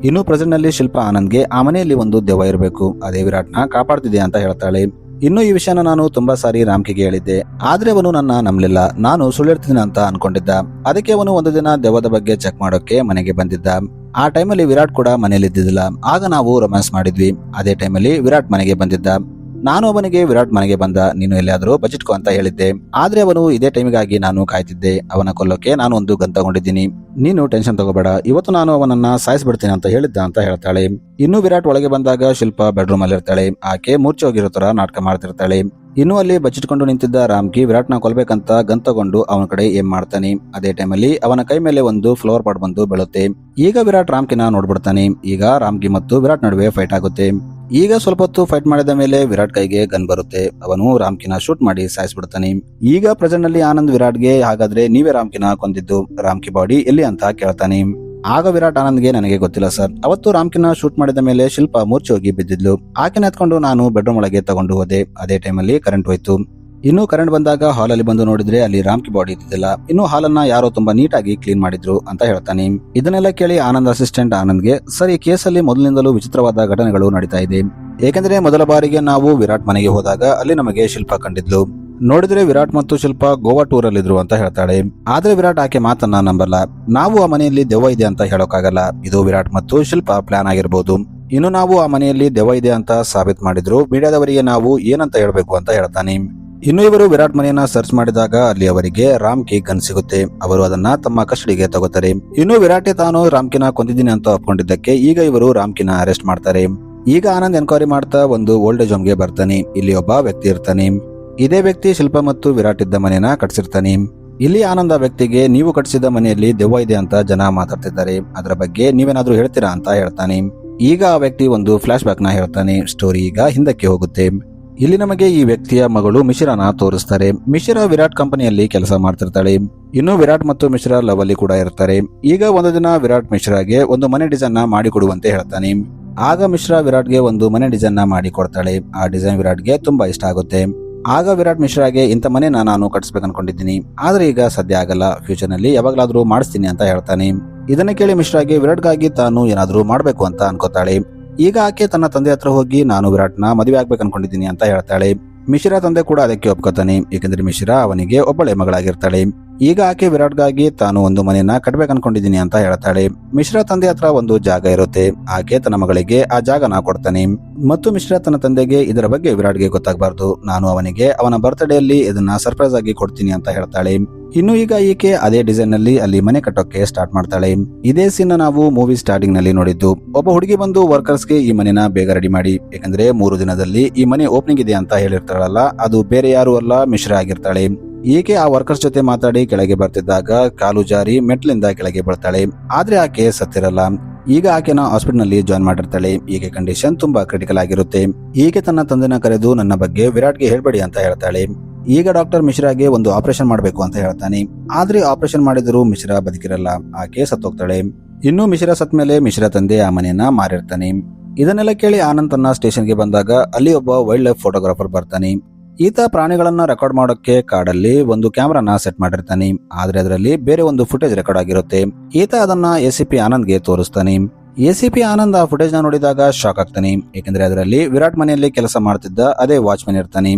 ಇನ್ನು ಪ್ರೆಸೆಂಟ್ ನಲ್ಲಿ ಶಿಲ್ಪ ಆನಂದ್ಗೆ ಆ ಮನೆಯಲ್ಲಿ ಒಂದು ದೆವ್ವ ಇರಬೇಕು, ಅದೇ ವಿರಾಟ್ನ ಕಾಪಾಡ್ತಿದೆ ಅಂತ ಹೇಳ್ತಾಳೆ. ಇನ್ನು ಈ ವಿಷಯನ ನಾನು ತುಂಬಾ ಸಾರಿ ರಾಮ್ಕಿಗೆ ಹೇಳಿದ್ದೆ, ಆದ್ರೆ ಅವನು ನನ್ನ ನಂಬಲಿಲ್ಲ. ನಾನು ಸುಳ್ಳಿರ್ತೀನಿ ಅಂತ ಅನ್ಕೊಂಡಿದ್ದ. ಅದಕ್ಕೆ ಅವನು ಒಂದು ದಿನ ದೆವ್ವದ ಬಗ್ಗೆ ಚೆಕ್ ಮಾಡೋಕೆ ಮನೆಗೆ ಬಂದಿದ್ದ. ಆ ಟೈಮಲ್ಲಿ ವಿರಾಟ್ ಕೂಡ ಮನೇಲಿ ಇದ್ದಿದ್ದಿಲ್ಲ. ಆಗ ನಾವು ರೊಮ್ಯಾನ್ಸ್ ಮಾಡಿದ್ವಿ. ಅದೇ ಟೈಮಲ್ಲಿ ವಿರಾಟ್ ಮನೆಗೆ ಬಂದಿದ್ದ. ನಾನು ಅವನಿಗೆ ವಿರಾಟ್ ಮನೆಗೆ ಬಂದ, ನೀನು ಎಲ್ಲಿಯಾದ್ರೂ ಬಜೆಟ್ಕೋ ಅಂತ ಹೇಳಿದ್ದೆ. ಆದ್ರೆ ಅವನು ಇದೇ ಟೈಮಿಗಾಗಿ ನಾನು ಕಾಯ್ತಿದ್ದೆ. ಅವನ ಕೊಲ್ಲೋಕೆ ನಾನು ಒಂದು ಗನ್ ತಗೊಂಡಿದ್ದೀನಿ, ನೀನು ಟೆನ್ಷನ್ ತಗೋಬೇಡ, ಇವತ್ತು ನಾನು ಅವನನ್ನ ಸಾಯಿಸ್ಬಿಡ್ತೀನಿ ಅಂತ ಹೇಳಿದ್ದ ಅಂತ ಹೇಳ್ತಾಳೆ. ಇನ್ನು ವಿರಾಟ್ ಒಳಗೆ ಬಂದಾಗ ಶಿಲ್ಪ ಬೆಡ್ರೂಮ್ ಅಲ್ಲಿ ಇರ್ತಾಳೆ. ಆಕೆ ಮೂರ್ಛೆ ಹೋಗಿರೋ ತರ ನಾಟಕ ಮಾಡ್ತಿರ್ತಾಳೆ. ಇನ್ನು ಅಲ್ಲಿ ಬಚ್ಚಿಟ್ಕೊಂಡು ನಿಂತಿದ್ದ ರಾಮ್ಕಿ ವಿರಾಟ್ನ ಕೊಲ್ಬೇಕಂತ ಗನ್ ತಗೊಂಡು ಅವನ ಕಡೆ ಏನ್ ಮಾಡ್ತಾನೆ. ಅದೇ ಟೈಮಲ್ಲಿ ಅವನ ಕೈ ಮೇಲೆ ಒಂದು ಫ್ಲವರ್ ಪಾಟ್ ಬಂದು ಬೀಳುತ್ತೆ. ಈಗ ವಿರಾಟ್ ರಾಮ್ಕಿನ ನೋಡ್ಬಿಡ್ತಾನೆ. ಈಗ ರಾಮ್ಕಿ ಮತ್ತು ವಿರಾಟ್ ನಡುವೆ ಫೈಟ್ ಆಗುತ್ತೆ. ಈಗ ಸ್ವಲ್ಪ ಹೊತ್ತು ಫೈಟ್ ಮಾಡಿದ ಮೇಲೆ ವಿರಾಟ್ ಕೈಗೆ ಗನ್ ಬರುತ್ತೆ. ಅವನು ರಾಮ್ಕಿನ ಶೂಟ್ ಮಾಡಿ ಸಾಯಿಸ್ಬಿಡ್ತಾನೆ. ಈಗ ಪ್ರೆಸೆಂಟ್ ನಲ್ಲಿ ಆನಂದ್ ವಿರಾಟ್ಗೆ, ಹಾಗಾದ್ರೆ ನೀವೇ ರಾಮ್ಕಿನ ಕೊಂದಿದ್ದು, ರಾಮ್ಕಿ ಬಾಡಿ ಎಲ್ಲಿ ಅಂತ ಕೇಳ್ತಾನೆ. ಆಗ ವಿರಾಟ್ ಆನಂದ್ಗೆ, ನನಗೆ ಗೊತ್ತಿಲ್ಲ ಸರ್, ಅವತ್ತು ರಾಮ್ಕಿನ ಶೂಟ್ ಮಾಡಿದ ಮೇಲೆ ಶಿಲ್ಪ ಮೂರ್ಛೆ ಹೋಗಿ ಬಿದ್ದಿದ್ಲು. ಆಕೆನ ಎತ್ಕೊಂಡು ನಾನು ಬೆಡ್ರೂಮ್ ಒಳಗೆ ತಗೊಂಡು ಹೋದೆ. ಅದೇ ಟೈಮಲ್ಲಿ ಕರೆಂಟ್ ಹೋಯ್ತು. ಇನ್ನು ಕರೆಂಟ್ ಬಂದಾಗ ಹಾಲ್ ಅಲ್ಲಿ ಬಂದು ನೋಡಿದ್ರೆ ಅಲ್ಲಿ ರಾಮ್ಕಿ ಬಾಡಿ ಇದ್ದಿಲ್ಲ. ಇನ್ನು ಹಾಲನ್ನ ಯಾರೋ ತುಂಬಾ ನೀಟಾಗಿ ಕ್ಲೀನ್ ಮಾಡಿದ್ರು ಅಂತ ಹೇಳ್ತಾನೆ. ಇದನ್ನೆಲ್ಲ ಕೇಳಿ ಆನಂದ್ ಅಸಿಸ್ಟೆಂಟ್ ಆನಂದ್ಗೆ, ಸರ್, ಈ ಕೇಸಲ್ಲಿ ಮೊದಲಿನಿಂದಲೂ ವಿಚಿತ್ರವಾದ ಘಟನೆಗಳು ನಡೀತಾ ಇದೆ. ಏಕೆಂದ್ರೆ ಮೊದಲ ಬಾರಿಗೆ ನಾವು ವಿರಾಟ್ ಮನೆಗೆ ಹೋದಾಗ ಅಲ್ಲಿ ನಮಗೆ ಶಿಲ್ಪ ಕಂಡಿದ್ಲು. ನೋಡಿದ್ರೆ ವಿರಾಟ್ ಮತ್ತು ಶಿಲ್ಪ ಗೋವಾ ಟೂರ್ ಅಲ್ಲಿ ಇದ್ರು ಅಂತ ಹೇಳ್ತಾಳೆ. ಆದ್ರೆ ವಿರಾಟ್ ಆಕೆ ಮಾತನ್ನ ನಂಬಲ್ಲ. ನಾವು ಆ ಮನೆಯಲ್ಲಿ ದೆವ್ವ ಇದೆ ಅಂತ ಹೇಳೋಕ್ಕಾಗಲ್ಲ, ಇದು ವಿರಾಟ್ ಮತ್ತು ಶಿಲ್ಪ ಪ್ಲಾನ್ ಆಗಿರ್ಬೋದು. ಇನ್ನು ನಾವು ಆ ಮನೆಯಲ್ಲಿ ದೆವ್ವ ಇದೆ ಅಂತ ಸಾಬೀತ್ ಮಾಡಿದ್ರು ಮೀಡಿಯಾದವರಿಗೆ ನಾವು ಏನಂತ ಹೇಳ್ಬೇಕು ಅಂತ ಹೇಳ್ತಾನೆ. ಇನ್ನು ಇವರು ವಿರಾಟ್ ಮನೆಯನ್ನ ಸರ್ಚ್ ಮಾಡಿದಾಗ ಅಲ್ಲಿ ಅವರಿಗೆ ರಾಮ್ಕಿ ಗನ್ ಸಿಗುತ್ತೆ. ಅವರು ಅದನ್ನ ತಮ್ಮ ಕಸ್ಟಡಿಗೆ ತಗೋತಾರೆ. ಇನ್ನು ವಿರಾಟೆ ತಾನು ರಾಮ್ಕಿನ ಕೊಂದಿದ್ದೀನಿ ಅಂತ ಒಪ್ಕೊಂಡಿದ್ದಕ್ಕೆ ಈಗ ಇವರು ರಾಮ್ಕಿನ ಅರೆಸ್ಟ್ ಮಾಡ್ತಾರೆ. ಈಗ ಆನಂದ್ ಎನ್ಕ್ವೈರಿ ಮಾಡ್ತಾ ಒಂದು ಓಲ್ಡ್ ಏಜ್ ಹೋಮ್ಗೆ ಬರ್ತಾನೆ. ಇಲ್ಲಿ ಒಬ್ಬ ವ್ಯಕ್ತಿ ಇರ್ತಾನೆ. ಇದೇ ವ್ಯಕ್ತಿ ಶಿಲ್ಪ ಮತ್ತು ವಿರಾಟ್ ಇದ್ದ ಮನೆನ ಕಟ್ಸಿರ್ತಾನೆ. ಇಲ್ಲಿ ಆನಂದ್ ಆ ವ್ಯಕ್ತಿಗೆ, ನೀವು ಕಟ್ಸಿದ ಮನೆಯಲ್ಲಿ ದೆವ್ವ ಇದೆ ಅಂತ ಜನ ಮಾತಾಡ್ತಿದ್ದಾರೆ, ಅದರ ಬಗ್ಗೆ ನೀವೇನಾದ್ರೂ ಹೇಳ್ತೀರಾ ಅಂತ ಹೇಳ್ತಾನೆ. ಈಗ ಆ ವ್ಯಕ್ತಿ ಒಂದು ಫ್ಲಾಶ್ ಬ್ಯಾಕ್ ನ ಹೇಳ್ತಾನೆ. ಸ್ಟೋರಿ ಈಗ ಹಿಂದಕ್ಕೆ ಹೋಗುತ್ತೆ. ಇಲ್ಲಿ ನಮಗೆ ಈ ವ್ಯಕ್ತಿಯ ಮಗಳು ಮಿಶ್ರಾನ ತೋರಿಸ್ತಾರೆ. ಮಿಶ್ರಾ ವಿರಾಟ್ ಕಂಪನಿಯಲ್ಲಿ ಕೆಲಸ ಮಾಡ್ತಿರ್ತಾಳೆ. ಇನ್ನು ವಿರಾಟ್ ಮತ್ತು ಮಿಶ್ರಾ ಲವ್ ಅಲ್ಲಿ ಕೂಡ ಇರ್ತಾರೆ. ಈಗ ಒಂದು ದಿನ ವಿರಾಟ್ ಮಿಶ್ರಾಗೆ ಒಂದು ಮನೆ ಡಿಸೈನ್ ನ ಮಾಡಿ ಕೊಡುವಂತೆ ಹೇಳ್ತಾನೆ. ಆಗ ಮಿಶ್ರಾ ವಿರಾಟ್ಗೆ ಒಂದು ಮನೆ ಡಿಸೈನ್ ನ ಮಾಡಿ ಕೊಡ್ತಾಳೆ. ಆ ಡಿಸೈನ್ ವಿರಾಟ್ಗೆ ತುಂಬಾ ಇಷ್ಟ ಆಗುತ್ತೆ. ಆಗ ವಿರಾಟ್ ಮಿಶ್ರಾಗೆ, ಇಂಥ ಮನೆನ ನಾನು ಕಟ್ಸ್ಬೇಕು ಅನ್ಕೊಂಡಿದ್ದೀನಿ, ಆದ್ರೆ ಈಗ ಸದ್ಯ ಆಗಲ್ಲ, ಫ್ಯೂಚರ್ ನಲ್ಲಿ ಯಾವಾಗ್ಲಾದ್ರೂ ಮಾಡಿಸ್ತೀನಿ ಅಂತ ಹೇಳ್ತಾನೆ. ಇದನ್ನ ಕೇಳಿ ಮಿಶ್ರಾಗೆ ವಿರಾಟ್ಗಾಗಿ ತಾನು ಏನಾದ್ರೂ ಮಾಡ್ಬೇಕು ಅಂತ ಅನ್ಕೋತಾಳೆ. ಈಗ ಆಕೆ ತನ್ನ ತಂದೆ ಹತ್ರ ಹೋಗಿ, ನಾನು ವಿರಾಟ್ನ ಮದುವೆ ಆಗ್ಬೇಕು ಅನ್ಕೊಂಡಿದ್ದೀನಿ ಅಂತ ಹೇಳ್ತಾಳೆ. ಮಿಶ್ರಾ ತಂದೆ ಕೂಡ ಅದಕ್ಕೆ ಒಪ್ಕೋತಾನೆ. ಏಕೆಂದ್ರೆ ಮಿಶ್ರಾ ಅವನಿಗೆ ಒಬ್ಬಳೆ ಮಗಳಾಗಿರ್ತಾಳೆ. ಈಗ ಆಕೆ ವಿರಾಟ್ಗಾಗಿ ತಾನು ಒಂದು ಮನೆಯನ್ನ ಕಟ್ಬೇಕು ಅನ್ಕೊಂಡಿದ್ದೀನಿ ಅಂತ ಹೇಳ್ತಾಳೆ. ಮಿಶ್ರಾ ತಂದೆ ಹತ್ರ ಒಂದು ಜಾಗ ಇರುತ್ತೆ. ಆಕೆ ತನ್ನ ಮಗಳಿಗೆ ಆ ಜಾಗನ ಕೊಡ್ತಾನೆ. ಮತ್ತು ಮಿಶ್ರಾ ತನ್ನ ತಂದೆಗೆ, ಇದರ ಬಗ್ಗೆ ವಿರಾಟ್ಗೆ ಗೊತ್ತಾಗಬಾರ್ದು, ನಾನು ಅವನಿಗೆ ಅವನ ಬರ್ತ್ಡೇ ಅಲ್ಲಿ ಇದನ್ನ ಸರ್ಪ್ರೈಸ್ ಆಗಿ ಕೊಡ್ತೀನಿ ಅಂತ ಹೇಳ್ತಾಳೆ. ಇನ್ನು ಈಗ ಈಕೆ ಅದೇ ಡಿಸೈನ್ ನಲ್ಲಿ ಅಲ್ಲಿ ಮನೆ ಕಟ್ಟೋಕೆ ಸ್ಟಾರ್ಟ್ ಮಾಡ್ತಾಳೆ. ಇದೇ ಸೀನ್ ನಾವು ಮೂವಿ ಸ್ಟಾರ್ಟಿಂಗ್ ನಲ್ಲಿ ನೋಡಿದ್ದು. ಒಬ್ಬ ಹುಡುಗಿ ಬಂದು ವರ್ಕರ್ಸ್ಗೆ ಈ ಮನೆನ ಬೇಗ ರೆಡಿ ಮಾಡಿ, ಯಾಕಂದ್ರೆ 3 ದಿನದಲ್ಲಿ ಈ ಮನೆ ಓಪನಿಂಗ್ ಇದೆ ಅಂತ ಹೇಳಿರ್ತಾಳಲ್ಲ, ಅದು ಬೇರೆ ಯಾರು ಅಲ್ಲ, ಮಿಶ್ರಾ ಆಗಿರ್ತಾಳೆ. ಈಕೆ ಆ ವರ್ಕರ್ಸ್ ಜೊತೆ ಮಾತಾಡಿ ಕೆಳಗೆ ಬರ್ತಿದ್ದಾಗ ಕಾಲು ಜಾರಿ ಮೆಟ್ಲಿಂದ ಕೆಳಗೆ ಬೀಳ್ತಾಳೆ. ಆದ್ರೆ ಆಕೆ ಸತ್ತಿರಲ್ಲ. ಈಗ ಆಕೆನ ಹಾಸ್ಪಿಟಲ್ ನಲ್ಲಿ ಜಾಯ್ನ್ ಮಾಡಿರ್ತಾಳೆ. ಈಕೆ ಕಂಡೀಷನ್ ತುಂಬಾ ಕ್ರಿಟಿಕಲ್ ಆಗಿರುತ್ತೆ. ಈಕೆ ತನ್ನ ತಂದೆನ ಕರೆದು, ನನ್ನ ಬಗ್ಗೆ ವಿರಾಟ್ಗೆ ಹೇಳ್ಬೇಡಿ ಅಂತ ಹೇಳ್ತಾಳೆ. ಈಗ ಡಾಕ್ಟರ್ ಮಿಶ್ರಾಗೆ ಒಂದು ಆಪರೇಷನ್ ಮಾಡಬೇಕು ಅಂತ ಹೇಳ್ತಾನೆ. ಆದ್ರೆ ಆಪರೇಷನ್ ಮಾಡಿದ್ರು ಮಿಶ್ರಾ ಬದುಕಿರಲ್ಲ, ಆಕೆ ಸತ್ತೋಗ್ತಾಳೆ. ಇನ್ನು ಮಿಶ್ರಾ ಸತ್ ಮೇಲೆ ಮಿಶ್ರಾ ತಂದೆ ಆ ಮನೆಯನ್ನ ಮಾರಿರ್ತಾನೆ. ಇದನ್ನೆಲ್ಲ ಕೇಳಿ ಆನಂದ್ ತನ್ನ ಸ್ಟೇಷನ್ಗೆ ಬಂದಾಗ ಅಲ್ಲಿ ಒಬ್ಬ ವೈಲ್ಡ್ ಲೈಫ್ ಫೋಟೋಗ್ರಾಫರ್ ಬರ್ತಾನೆ. ಈತ ಪ್ರಾಣಿಗಳನ್ನ ರೆಕಾರ್ಡ್ ಮಾಡೋಕೆ ಕಾಡಲ್ಲಿ ಒಂದು ಕ್ಯಾಮ್ರಾನ ಸೆಟ್ ಮಾಡಿರ್ತಾನೆ. ಆದ್ರೆ ಅದರಲ್ಲಿ ಬೇರೆ ಒಂದು ಫುಟೇಜ್ ರೆಕಾರ್ಡ್ ಆಗಿರುತ್ತೆ. ಈತ ಅದನ್ನ ಎಸಿಪಿ ಆನಂದ್ಗೆ ತೋರಿಸ್ತಾನೆ. ಎಸಿಪಿ ಆನಂದ್ ಆ ಫುಟೇಜ್ ನ ನೋಡಿದಾಗ ಶಾಕ್ ಆಗ್ತಾನೆ. ಏಕೆಂದ್ರೆ ಅದರಲ್ಲಿ ವಿರಾಟ್ ಮನೆಯಲ್ಲಿ ಕೆಲಸ ಮಾಡ್ತಿದ್ದ ಅದೇ ವಾಚ್ಮನ್ ಇರ್ತಾನೆ.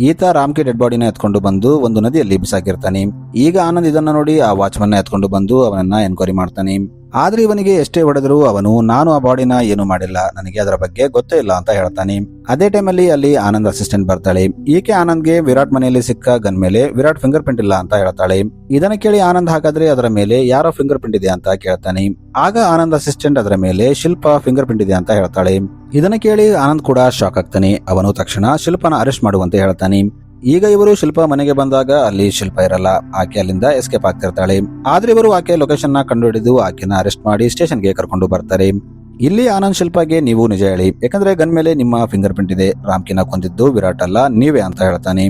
ಈತ ರಾಮ್ಕಿ ಡೆಡ್ ಬಾಡಿನ ಎತ್ಕೊಂಡು ಬಂದು ಒಂದು ನದಿಯಲ್ಲಿ ಬಿಸಾಕಿರ್ತಾನೆ. ಈಗ ಆನಂದ್ ಇದನ್ನ ನೋಡಿ ಆ ವಾಚ್ಮನ್ ನ ಎತ್ಕೊಂಡು ಬಂದು ಅವನನ್ನ ಎನ್ಕ್ವೈರಿ ಮಾಡ್ತಾನೆ. ಆದ್ರೆ ಇವನಿಗೆ ಎಷ್ಟೇ ಹೊಡೆದ್ರು ಅವನು, ನಾನು ಆ ಬಾಡಿನ ಏನು ಮಾಡಿಲ್ಲ, ನನಗೆ ಅದರ ಬಗ್ಗೆ ಗೊತ್ತೇ ಇಲ್ಲ ಅಂತ ಹೇಳ್ತಾನೆ. ಅದೇ ಟೈಮಲ್ಲಿ ಅಲ್ಲಿ ಆನಂದ್ ಅಸಿಸ್ಟೆಂಟ್ ಬರ್ತಾಳೆ. ಈಕೆ ಆನಂದ್ಗೆ ವಿರಾಟ್ ಮನೆಯಲ್ಲಿ ಸಿಕ್ಕ ಗನ್ ಮೇಲೆ ವಿರಾಟ್ ಫಿಂಗರ್ ಪ್ರಿಂಟ್ ಇಲ್ಲ ಅಂತ ಹೇಳ್ತಾಳೆ. ಇದನ್ನ ಕೇಳಿ ಆನಂದ್, ಹಾಗಾದ್ರೆ ಅದರ ಮೇಲೆ ಯಾರೋ ಫಿಂಗರ್ ಪ್ರಿಂಟ್ ಇದೆ ಅಂತ ಕೇಳ್ತಾನೆ. ಆಗ ಆನಂದ್ ಅಸಿಸ್ಟೆಂಟ್ ಅದರ ಮೇಲೆ ಶಿಲ್ಪ ಫಿಂಗರ್ ಪ್ರಿಂಟ್ ಇದೆ ಅಂತ ಹೇಳ್ತಾಳೆ. ಇದನ್ನ ಕೇಳಿ ಆನಂದ್ ಕೂಡ ಶಾಕ್ ಆಗ್ತಾನೆ. ಅವನು ತಕ್ಷಣ ಶಿಲ್ಪನ ಅರೆಸ್ಟ್ ಮಾಡುವಂತೆ ಹೇಳ್ತಾನೆ. ಈಗ ಇವರು ಶಿಲ್ಪ ಮನೆಗೆ ಬಂದಾಗ ಅಲ್ಲಿ ಶಿಲ್ಪ ಇರಲ್ಲ. ಆಕೆ ಅಲ್ಲಿಂದ ಎಸ್ಕೇಪ್ ಆಗ್ತಿರ್ತಾಳೆ. ಆದ್ರೆ ಇವರು ಆಕೆ ಲೊಕೇಶನ್ ನ ಕಂಡುಹಿಡಿದು ಆಕೆನ ಅರೆಸ್ಟ್ ಮಾಡಿ ಸ್ಟೇಷನ್ಗೆ ಕರ್ಕೊಂಡು ಬರ್ತಾರೆ. ಇಲ್ಲಿ ಆನಂದ್ ಶಿಲ್ಪಾಗೆ, ನೀವು ನಿಜ ಹೇಳಿ, ಯಾಕಂದ್ರೆ ಗನ್ ಮೇಲೆ ನಿಮ್ಮ ಫಿಂಗರ್ ಪ್ರಿಂಟ್ ಇದೆ, ರಾಮ್ಕಿನ ಕೊಂದಿದ್ದು ವಿರಾಟ್ ಅಲ್ಲ, ನೀವೇ ಅಂತ ಹೇಳ್ತಾನೆ.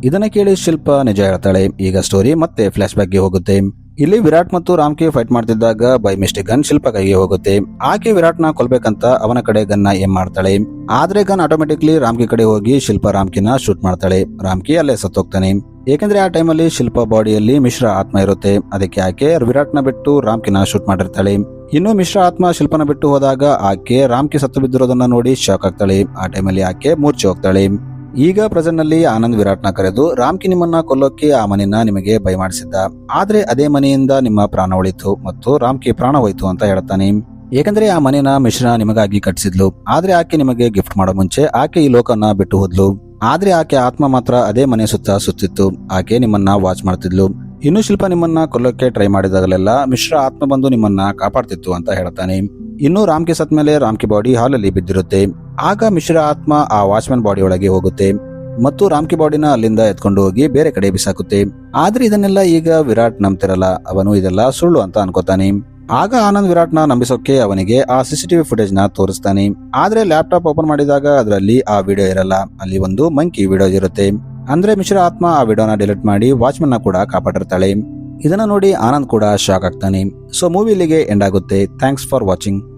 ಇದನ್ನ ಕೇಳಿ ಶಿಲ್ಪ ನಿಜ ಹೇಳ್ತಾಳೆ. ಈಗ ಸ್ಟೋರಿ ಮತ್ತೆ ಫ್ಲಾಶ್ ಬ್ಯಾಕ್ ಗೆ ಹೋಗುತ್ತೆ. ಇಲ್ಲಿ ವಿರಾಟ್ ಮತ್ತು ರಾಮ್ಕಿ ಫೈಟ್ ಮಾಡ್ತಿದ್ದಾಗ ಬೈ ಮಿಸ್ಟೇಕ್ ಗನ್ ಶಿಲ್ಪ ಕೈಗೆ ಹೋಗುತ್ತೆ. ಆಕೆ ವಿರಾಟ್ನ ಕೊಲ್ಬೇಕಂತ ಅವನ ಕಡೆ ಗನ್ನ ಏಮ್ ಮಾಡ್ತಾಳೆ. ಆದ್ರೆ ಗನ್ ಆಟೋಮೆಟಿಕ್ಲಿ ರಾಮ್ಕಿ ಕಡೆ ಹೋಗಿ ಶಿಲ್ಪ ರಾಮ್ಕಿನ ಶೂಟ್ ಮಾಡ್ತಾಳೆ. ರಾಮ್ಕಿ ಅಲ್ಲೇ ಸತ್ತೋಗ್ತಾನೆ. ಏಕೆಂದ್ರೆ ಆ ಟೈಮಲ್ಲಿ ಶಿಲ್ಪ ಬಾಡಿಯಲ್ಲಿ ಮಿಶ್ರ ಆತ್ಮ ಇರುತ್ತೆ. ಅದಕ್ಕೆ ಆಕೆ ವಿರಾಟ್ನ ಬಿಟ್ಟು ರಾಮ್ಕಿನ ಶೂಟ್ ಮಾಡಿರ್ತಾಳೆ. ಇನ್ನು ಮಿಶ್ರ ಆತ್ಮ ಶಿಲ್ಪನ ಬಿಟ್ಟು ಹೋದಾಗ ಆಕೆ ರಾಮ್ಕಿ ಸತ್ತು ಬಿದ್ದಿರೋದನ್ನ ನೋಡಿ ಶಾಕ್ ಆಗ್ತಾಳೆ. ಆ ಟೈಮಲ್ಲಿ ಆಕೆ ಮೂರ್ಛೆ ಹೋಗ್ತಾಳೆ. ಈಗ ಪ್ರೆಸೆಂಟ್ ನಲ್ಲಿ ಆನಂದ್ ವಿರಾಟ್ನ ಕರೆದು ರಾಮ್ಕಿ ನಿಮ್ಮನ್ನ ಕೊಲ್ಲೋಕೆ ಆ ಮನೆಯನ್ನ ನಿಮಗೆ ಬೈ ಮಾಡಿಸಿದ್ದ. ಆದ್ರೆ ಅದೇ ಮನೆಯಿಂದ ನಿಮ್ಮ ಪ್ರಾಣ ಉಳಿತು ಮತ್ತು ರಾಮ್ಕಿ ಪ್ರಾಣ ಹೋಯ್ತು ಅಂತ ಹೇಳ್ತಾನೆ. ಏಕೆಂದ್ರೆ ಆ ಮನೆನ ಮಿಶ್ರ ನಿಮಗಾಗಿ ಕಟ್ಟಿಸಿದ್ಲು. ಆದ್ರೆ ಆಕೆ ನಿಮಗೆ ಗಿಫ್ಟ್ ಮಾಡೋ ಮುಂಚೆ ಆಕೆ ಈ ಲೋಕನ ಬಿಟ್ಟು ಹೋದ್ಲು. ಆದ್ರೆ ಆಕೆ ಆತ್ಮ ಮಾತ್ರ ಅದೇ ಮನೆ ಸುತ್ತ ಸುತ್ತಿತ್ತು. ಆಕೆ ನಿಮ್ಮನ್ನ ವಾಚ್ ಮಾಡ್ತಿದ್ಲು. ಇನ್ನು ಶಿಲ್ಪ ನಿಮ್ಮನ್ನ ಕೊಲ್ಲೋಕೆ ಟ್ರೈ ಮಾಡಿದಾಗಲೆಲ್ಲ ಮಿಶ್ರ ಆತ್ಮ ಬಂದು ನಿಮ್ಮನ್ನ ಕಾಪಾಡ್ತಿತ್ತು ಅಂತ ಹೇಳ್ತಾನೆ. ಇನ್ನು ರಾಮ್ಕಿ ಸತ್ ಮೇಲೆ ರಾಮ್ಕಿ ಬಾಡಿ ಹಾಲಲ್ಲಿ ಬಿದ್ದಿರುತ್ತೆ. ಆಗ ಮಿಶ್ರ ಆತ್ಮ ಆ ವಾಚ್ಮನ್ ಬಾಡಿ ಒಳಗೆ ಹೋಗುತ್ತೆ ಮತ್ತು ರಾಮ್ಕಿ ಬಾಡಿನ ಅಲ್ಲಿಂದ ಎತ್ಕೊಂಡು ಹೋಗಿ ಬೇರೆ ಕಡೆ ಬಿಸಾಕುತ್ತೆ. ಆದ್ರೆ ಇದನ್ನೆಲ್ಲ ಈಗ ವಿರಾಟ್ ನಂಬ್ತಿರಲ್ಲ. ಅವನು ಇದೆಲ್ಲ ಸುಳ್ಳು ಅಂತ ಅನ್ಕೋತಾನೆ. ಆಗ ಆನಂದ್ ವಿರಾಟ್ನ ನಂಬಿಸೋಕೆ ಅವನಿಗೆ ಆ ಸಿಸಿಟಿವಿ ಫುಟೇಜ್ ನ ತೋರಿಸ್ತಾನೆ. ಆದ್ರೆ ಲ್ಯಾಪ್ಟಾಪ್ ಓಪನ್ ಮಾಡಿದಾಗ ಅದರಲ್ಲಿ ಆ ವಿಡಿಯೋ ಇರಲ್ಲ. ಅಲ್ಲಿ ಒಂದು ಮಂಕಿ ವಿಡಿಯೋ ಇರುತ್ತೆ. ಅಂದ್ರೆ ಮಿಶ್ರ ಆತ್ಮ ಆ ವಿಡಿಯೋನ ಡಿಲೀಟ್ ಮಾಡಿ ವಾಚ್ಮನ್ ನ ಕೂಡ ಕಾಪಾಡಿರ್ತಾಳೆ. ಇದನ್ನ ನೋಡಿ ಆನಂದ್ ಕೂಡ ಶಾಕ್ ಆಗ್ತಾನೆ. ಸೊ ಮೂವಿ ಇಲ್ಲಿಗೆ ಎಂಡ್ ಆಗುತ್ತೆ. Thanks for watching.